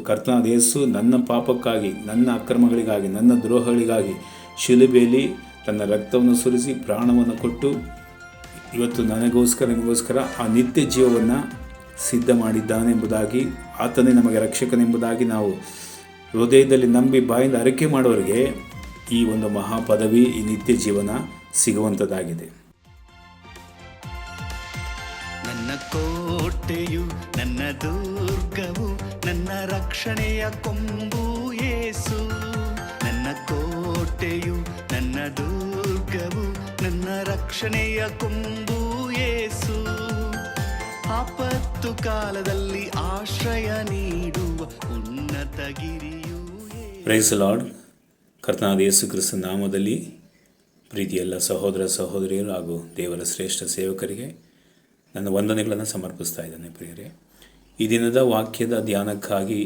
ಕರ್ತನಾದ ಯೇಸು ನನ್ನ ಪಾಪಕ್ಕಾಗಿ, ನನ್ನ ಅಕ್ರಮಗಳಿಗಾಗಿ, ನನ್ನ ದ್ರೋಹಗಳಿಗಾಗಿ ಶಿಲುಬೆಯಲ್ಲಿ ತನ್ನ ರಕ್ತವನ್ನು ಸುರಿಸಿ ಪ್ರಾಣವನ್ನು ಕೊಟ್ಟು ಇವತ್ತು ನಿಮಗೋಸ್ಕರ ಆ ನಿತ್ಯ ಜೀವವನ್ನು ಸಿದ್ಧ ಮಾಡಿದ್ದಾನೆಂಬುದಾಗಿ, ಆತನೇ ನಮಗೆ ರಕ್ಷಕನೆಂಬುದಾಗಿ ನಾವು ಹೃದಯದಲ್ಲಿ ನಂಬಿ ಬಾಯಿಂದ ಅರಿಕೆ ಮಾಡೋರಿಗೆ ಈ ಒಂದು ಮಹಾಪದವಿ, ಈ ನಿತ್ಯ ಜೀವನ ಸಿಗುವಂಥದ್ದಾಗಿದೆ. ನನ್ನ ಕೋಟೆಯು, ನನ್ನ ದುರ್ಗವು, ನನ್ನ ರಕ್ಷಣೆಯ ಕೊಂಬು ಯೇಸು. ನನ್ನ ಕೋಟೆಯು, ನನ್ನ ದುರ್ಗವು, ನನ್ನ ರಕ್ಷಣೆಯ ಕೊಂಬು ಯೇಸು. ಆಪತ್ತು ಕಾಲದಲ್ಲಿ ಆಶ್ರಯ ನೀಡುವ ಉನ್ನತ ಗಿರಿಯು. Price lord. ಕರ್ತನಾದ ಯೇಸು ಕ್ರಿಸ್ತನ ನಾಮದಲ್ಲಿ ಪ್ರೀತಿಯ ಎಲ್ಲ ಸಹೋದರ ಸಹೋದರಿಯರು ಹಾಗೂ ದೇವರ ಶ್ರೇಷ್ಠ ಸೇವಕರಿಗೆ ನನ್ನ ವಂದನೆಗಳನ್ನು ಸಮರ್ಪಿಸ್ತಾ ಇದ್ದೇನೆ. ಪ್ರಿಯರೇ, ಈ ದಿನದ ವಾಕ್ಯದ ಧ್ಯಾನಕ್ಕಾಗಿ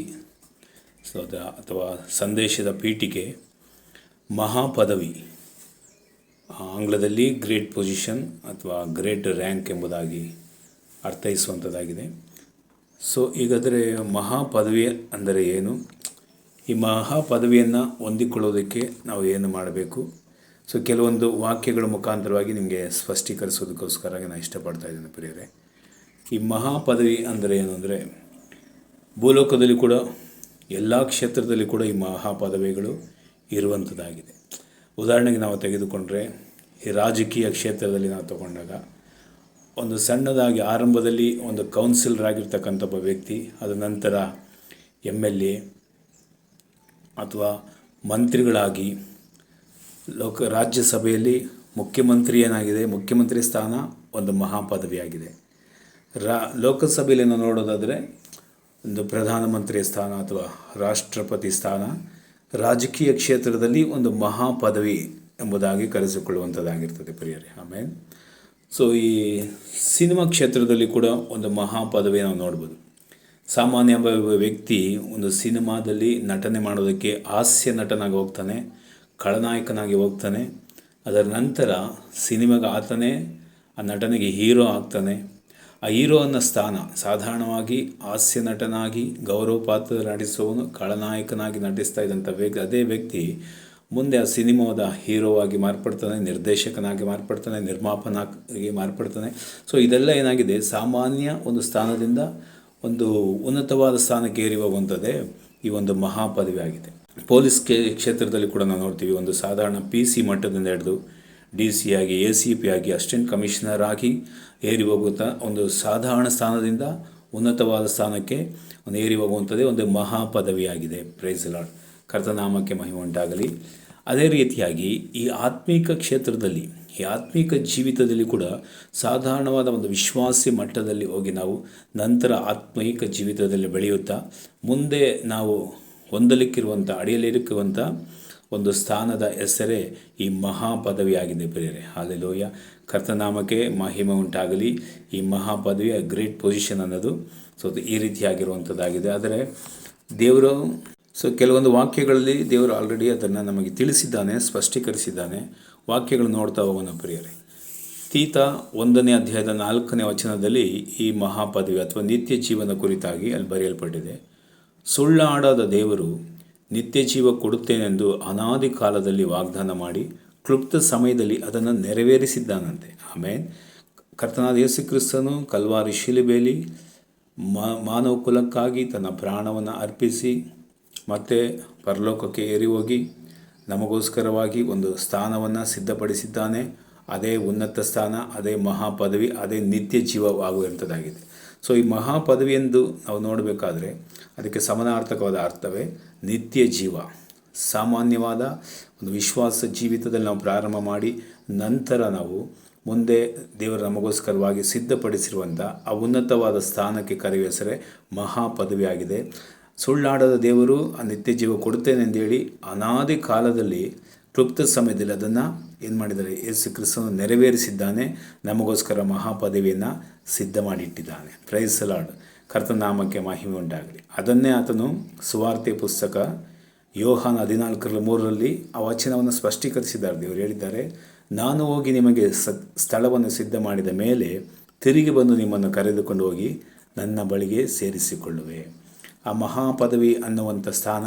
ಅಥವಾ ಸಂದೇಶದ ಪೀಠಿಕೆ ಮಹಾಪದವಿ, ಆಂಗ್ಲದಲ್ಲಿ ಗ್ರೇಟ್ ಪೊಸಿಷನ್ ಅಥವಾ ಗ್ರೇಟ್ ರ್ಯಾಂಕ್ ಎಂಬುದಾಗಿ ಅರ್ಥೈಸುವಂಥದ್ದಾಗಿದೆ. ಈಗಾದರೆ ಮಹಾಪದವಿ ಅಂದರೆ ಏನು, ಈ ಮಹಾಪದವಿಯನ್ನು ಹೊಂದಿಕೊಳ್ಳೋದಕ್ಕೆ ನಾವು ಏನು ಮಾಡಬೇಕು, ಕೆಲವೊಂದು ವಾಕ್ಯಗಳ ಮುಖಾಂತರವಾಗಿ ನಿಮಗೆ ಸ್ಪಷ್ಟೀಕರಿಸೋದಕ್ಕೋಸ್ಕರ ನಾನು ಇಷ್ಟಪಡ್ತಾ ಇದ್ದೇನೆ. ಪ್ರಿಯರೇ, ಈ ಮಹಾಪದವಿ ಅಂದರೆ ಏನು ಅಂದರೆ, ಭೂಲೋಕದಲ್ಲಿ ಕೂಡ ಎಲ್ಲ ಕ್ಷೇತ್ರದಲ್ಲಿ ಕೂಡ ಈ ಮಹಾಪದವಿಗಳು ಇರುವಂಥದ್ದಾಗಿದೆ. ಉದಾಹರಣೆಗೆ ನಾವು ತೆಗೆದುಕೊಂಡ್ರೆ, ಈ ರಾಜಕೀಯ ಕ್ಷೇತ್ರದಲ್ಲಿ ನಾವು ತಗೊಂಡಾಗ ಒಂದು ಸಣ್ಣದಾಗಿ ಆರಂಭದಲ್ಲಿ ಒಂದು ಕೌನ್ಸಿಲರ್ ಆಗಿರ್ತಕ್ಕಂಥ ಒಬ್ಬ ವ್ಯಕ್ತಿ, ಅದ ನಂತರ MLA ಅಥವಾ ಮಂತ್ರಿಗಳಾಗಿ ರಾಜ್ಯಸಭೆಯಲ್ಲಿ ಮುಖ್ಯಮಂತ್ರಿ ಏನಾಗಿದೆ, ಮುಖ್ಯಮಂತ್ರಿ ಸ್ಥಾನ ಒಂದು ಮಹಾಪದವಿಯಾಗಿದೆ. ಲೋಕಸಭೆಯಲ್ಲಿ ನಾವು ನೋಡೋದಾದರೆ ಒಂದು ಪ್ರಧಾನಮಂತ್ರಿ ಸ್ಥಾನ ಅಥವಾ ರಾಷ್ಟ್ರಪತಿ ಸ್ಥಾನ ರಾಜಕೀಯ ಕ್ಷೇತ್ರದಲ್ಲಿ ಒಂದು ಮಹಾಪದವಿ ಎಂಬುದಾಗಿ ಕರೆಸಿಕೊಳ್ಳುವಂಥದ್ದಾಗಿರ್ತದೆ. ಪ್ರಿಯರೇ, ಆಮೇಲೆ ಈ ಸಿನಿಮಾ ಕ್ಷೇತ್ರದಲ್ಲಿ ಕೂಡ ಒಂದು ಮಹಾಪದವಿ ನಾವು ನೋಡ್ಬೋದು. ಸಾಮಾನ್ಯ ವ್ಯಕ್ತಿ ಒಂದು ಸಿನಿಮಾದಲ್ಲಿ ನಟನೆ ಮಾಡೋದಕ್ಕೆ ಹಾಸ್ಯ ನಟನಾಗಿ ಹೋಗ್ತಾನೆ, ಖಳನಾಯಕನಾಗಿ ಹೋಗ್ತಾನೆ. ಅದರ ನಂತರ ಸಿನಿಮಾಗೆ ಆತನೇ ಆ ನಟನೆಗೆ ಹೀರೋ ಆಗ್ತಾನೆ. ಆ ಹೀರೋ ಅನ್ನೋ ಸ್ಥಾನ ಸಾಧಾರಣವಾಗಿ ಹಾಸ್ಯ ನಟನಾಗಿ ಗೌರವ ಪಾತ್ರ ನಟಿಸುವವನು ಖಳನಾಯಕನಾಗಿ ನಟಿಸ್ತಾ ಇದ್ದಂಥ ಅದೇ ವ್ಯಕ್ತಿ ಮುಂದೆ ಆ ಸಿನಿಮಾದ ಹೀರೋವಾಗಿ ಮಾರ್ಪಡ್ತಾನೆ, ನಿರ್ದೇಶಕನಾಗಿ ಮಾರ್ಪಡ್ತಾನೆ, ನಿರ್ಮಾಪನಾಗಿ ಮಾರ್ಪಡ್ತಾನೆ. ಇದೆಲ್ಲ ಏನಾಗಿದೆ, ಸಾಮಾನ್ಯ ಒಂದು ಸ್ಥಾನದಿಂದ ಒಂದು ಉನ್ನತವಾದ ಸ್ಥಾನಕ್ಕೆ ಏರಿ ಹೋಗುವಂಥದ್ದೇ ಈ ಒಂದು ಮಹಾಪದವಿ ಆಗಿದೆ. ಪೊಲೀಸ್ ಕ್ಷೇತ್ರದಲ್ಲಿ ಕೂಡ ನಾವು ನೋಡ್ತೀವಿ, ಒಂದು ಸಾಧಾರಣ PC ಮಟ್ಟದಿಂದ ಹಿಡಿದು DC ಆಗಿ, ACP ಆಗಿ, ಅಸಿಸ್ಟೆಂಟ್ ಕಮಿಷನರ್ ಆಗಿ ಏರಿ ಹೋಗುತ್ತಾ ಒಂದು ಸಾಧಾರಣ ಸ್ಥಾನದಿಂದ ಉನ್ನತವಾದ ಸ್ಥಾನಕ್ಕೆ ಒಂದು ಏರಿ ಹೋಗುವಂಥದ್ದೇ ಒಂದು ಮಹಾಪದವಿಯಾಗಿದೆ. Price lord. ಕರ್ತನಾಮಕ್ಕೆ ಮಹಿಮೆ ಉಂಟಾಗಲಿ. ಅದೇ ರೀತಿಯಾಗಿ ಈ ಆತ್ಮೀಕ ಕ್ಷೇತ್ರದಲ್ಲಿ, ಈ ಆತ್ಮೀಕ ಜೀವಿತದಲ್ಲಿ ಕೂಡ ಸಾಧಾರಣವಾದ ಒಂದು ವಿಶ್ವಾಸಿ ಮಟ್ಟದಲ್ಲಿ ಹೋಗಿ ನಾವು ನಂತರ ಆತ್ಮೀಕ ಜೀವಿತದಲ್ಲಿ ಬೆಳೆಯುತ್ತಾ ಮುಂದೆ ನಾವು ಹೊಂದಲಿಕ್ಕಿರುವಂಥ, ಅಡಿಯಲಿರುವಂಥ ಒಂದು ಸ್ಥಾನದ ಹೆಸರೇ ಈ ಮಹಾಪದವಿಯಾಗಿದೆ. ಪ್ರಿಯರೇ, ಹಲ್ಲೆಲೂಯಾ. ಕರ್ತನಾಮಕ್ಕೆ ಮಹಿಮೆ ಉಂಟಾಗಲಿ. ಈ ಮಹಾಪದವಿಯ ಗ್ರೇಟ್ ಪೊಸಿಷನ್ ಅನ್ನೋದು ಈ ರೀತಿಯಾಗಿರುವಂಥದ್ದಾಗಿದೆ. ಆದರೆ ದೇವರು ಕೆಲವೊಂದು ವಾಕ್ಯಗಳಲ್ಲಿ ದೇವರು ಆಲ್ರೆಡಿ ಅದನ್ನು ನಮಗೆ ತಿಳಿಸಿದ್ದಾನೆ, ಸ್ಪಷ್ಟೀಕರಿಸಿದ್ದಾನೆ. ವಾಕ್ಯಗಳು ನೋಡ್ತಾ ಹೋಗೋಣ. ಪ್ರಿಯರೇ, ತೀತ 1ನೇ ಅಧ್ಯಾಯದ 4ನೇ ವಚನದಲ್ಲಿ ಈ ಮಹಾಪದವಿ ಅಥವಾ ನಿತ್ಯ ಜೀವನ ಕುರಿತಾಗಿ ಅಲ್ಲಿ ಬರೆಯಲ್ಪಟ್ಟಿದೆ. ಸುಳ್ಳಾಡದ ದೇವರು ನಿತ್ಯ ಜೀವ ಕೊಡುತ್ತೇನೆಂದು ಅನಾದಿ ಕಾಲದಲ್ಲಿ ವಾಗ್ದಾನ ಮಾಡಿ ಕ್ಲುಪ್ತ ಸಮಯದಲ್ಲಿ ಅದನ್ನು ನೆರವೇರಿಸಿದ್ದಾನಂತೆ. ಆಮೇಲೆ ಕರ್ತನಾದ ಯೇಸು ಕ್ರಿಸ್ತನು ಕಲ್ವಾರಿ ಶಿಲುಬೆಯಲ್ಲಿ ಮಾನವ ಕುಲಕ್ಕಾಗಿ ತನ್ನ ಪ್ರಾಣವನ್ನು ಅರ್ಪಿಸಿ ಮತ್ತೆ ಪರಲೋಕಕ್ಕೆ ಏರಿ ಹೋಗಿ ನಮಗೋಸ್ಕರವಾಗಿ ಒಂದು ಸ್ಥಾನವನ್ನು ಸಿದ್ಧಪಡಿಸಿದ್ದಾನೆ. ಅದೇ ಉನ್ನತ ಸ್ಥಾನ, ಅದೇ ಮಹಾಪದವಿ, ಅದೇ ನಿತ್ಯ ಜೀವವಾಗುವಂಥದ್ದಾಗಿದೆ. ಈ ಮಹಾಪದವಿ ಎಂದು ನಾವು ನೋಡಬೇಕಾದ್ರೆ ಅದಕ್ಕೆ ಸಮಾನಾರ್ಥಕವಾದ ಅರ್ಥವೇ ನಿತ್ಯ ಜೀವ. ಸಾಮಾನ್ಯವಾದ ಒಂದು ವಿಶ್ವಾಸ ಜೀವಿತದಲ್ಲಿ ನಾವು ಪ್ರಾರಂಭ ಮಾಡಿ ನಂತರ ನಾವು ಮುಂದೆ ದೇವರು ನಮಗೋಸ್ಕರವಾಗಿ ಸಿದ್ಧಪಡಿಸಿರುವಂಥ ಆ ಉನ್ನತವಾದ ಸ್ಥಾನಕ್ಕೆ ಕರೆಯುವ ಹೆಸರೇ ಮಹಾಪದವಿಯಾಗಿದೆ. ಸುಳ್ಳಾಡದ ದೇವರು ಆ ನಿತ್ಯ ಜೀವ ಕೊಡುತ್ತೇನೆಂದೇಳಿ ಅನಾದಿ ಕಾಲದಲ್ಲಿ ಕ್ಲುಪ್ತ ಸಮಯದಲ್ಲಿ ಅದನ್ನು ಏನು ಮಾಡಿದ್ದಾರೆ, ಯೇಸು ಕ್ರಿಸ್ತನು ನೆರವೇರಿಸಿದ್ದಾನೆ. ನಮಗೋಸ್ಕರ ಮಹಾಪದವಿಯನ್ನು ಸಿದ್ಧ ಮಾಡಿಟ್ಟಿದ್ದಾನೆ. Price lord. ಕರ್ತನಾಮಕ್ಕೆ ಮಹಿಮೆ ಉಂಟಾಗಲಿ. ಅದನ್ನೇ ಆತನು ಸುವಾರ್ತೆ ಪುಸ್ತಕ ಯೋಹಾನ 14:3 ಆ ವಚನವನ್ನು ಸ್ಪಷ್ಟೀಕರಿಸಿದ್ದಾರೆ. ದೇವರು ಹೇಳಿದ್ದಾರೆ, ನಾನು ಹೋಗಿ ನಿಮಗೆ ಸ್ಥಳವನ್ನು ಸಿದ್ಧ ಮಾಡಿದ ಮೇಲೆ ತಿರುಗಿ ಬಂದು ನಿಮ್ಮನ್ನು ಕರೆದುಕೊಂಡು ಹೋಗಿ ನನ್ನ ಬಳಿಗೆ ಸೇರಿಸಿಕೊಳ್ಳುವೆ. ಆ ಮಹಾಪದವಿ ಅನ್ನುವಂಥ ಸ್ಥಾನ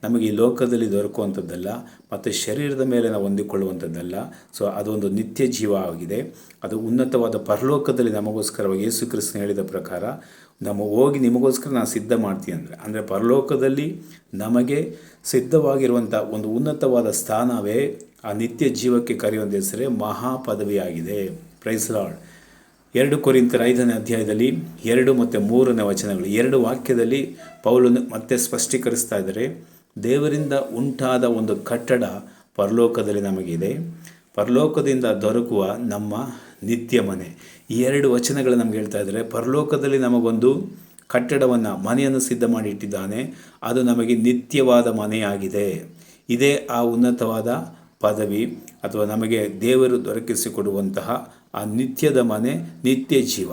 ನಮಗೆ ಈ ಲೋಕದಲ್ಲಿ ದೊರಕುವಂಥದ್ದಲ್ಲ, ಮತ್ತು ಶರೀರದ ಮೇಲೆ ನಾವು ಹೊಂದಿಕೊಳ್ಳುವಂಥದ್ದಲ್ಲ. ಸೊ ಅದೊಂದು ನಿತ್ಯ ಜೀವ ಆಗಿದೆ. ಅದು ಉನ್ನತವಾದ ಪರಲೋಕದಲ್ಲಿ ನಮಗೋಸ್ಕರವಾಗಿ ಯೇಸು ಕ್ರಿಸ್ತನು ಹೇಳಿದ ಪ್ರಕಾರ ನಮ್ಮ ಹೋಗಿ ನಿಮಗೋಸ್ಕರ ನಾನು ಸಿದ್ಧ ಮಾಡ್ತೀನಿ ಅಂದರೆ ಪರಲೋಕದಲ್ಲಿ ನಮಗೆ ಸಿದ್ಧವಾಗಿರುವಂಥ ಒಂದು ಉನ್ನತವಾದ ಸ್ಥಾನವೇ ಆ ನಿತ್ಯ ಜೀವಕ್ಕೆ ಕರೆಯುವಂಥ ಹೆಸರೇ ಮಹಾಪದವಿಯಾಗಿದೆ. Price lord. 2 ಕೊರಿಂಥರ್ 5ನೇ ಅಧ್ಯಾಯದಲ್ಲಿ 2 ಮತ್ತು 3ನೇ ವಚನಗಳು, 2 ವಾಕ್ಯದಲ್ಲಿ ಪೌಲನು ಮತ್ತೆ ಸ್ಪಷ್ಟೀಕರಿಸ್ತಾ ಇದ್ದಾರೆ. ದೇವರಿಂದ ಉಂಟಾದ ಒಂದು ಕಟ್ಟಡ ಪರಲೋಕದಲ್ಲಿ ನಮಗಿದೆ, ಪರಲೋಕದಿಂದ ದೊರಕುವ ನಮ್ಮ ನಿತ್ಯ ಮನೆ. ಈ 2 ವಚನಗಳು ನಮ್ಗೆ ಹೇಳ್ತಾ ಇದ್ದಾರೆ, ಪರಲೋಕದಲ್ಲಿ ನಮಗೊಂದು ಕಟ್ಟಡವನ್ನು, ಮನೆಯನ್ನು ಸಿದ್ಧ ಮಾಡಿ ಇಟ್ಟಿದ್ದಾನೆ. ಅದು ನಮಗೆ ನಿತ್ಯವಾದ ಮನೆಯಾಗಿದೆ. ಇದೇ ಆ ಉನ್ನತವಾದ ಪದವಿ ಅಥವಾ ನಮಗೆ ದೇವರು ದೊರಕಿಸಿಕೊಡುವಂತಹ ಆ ನಿತ್ಯದ ಮನೆ, ನಿತ್ಯ ಜೀವ.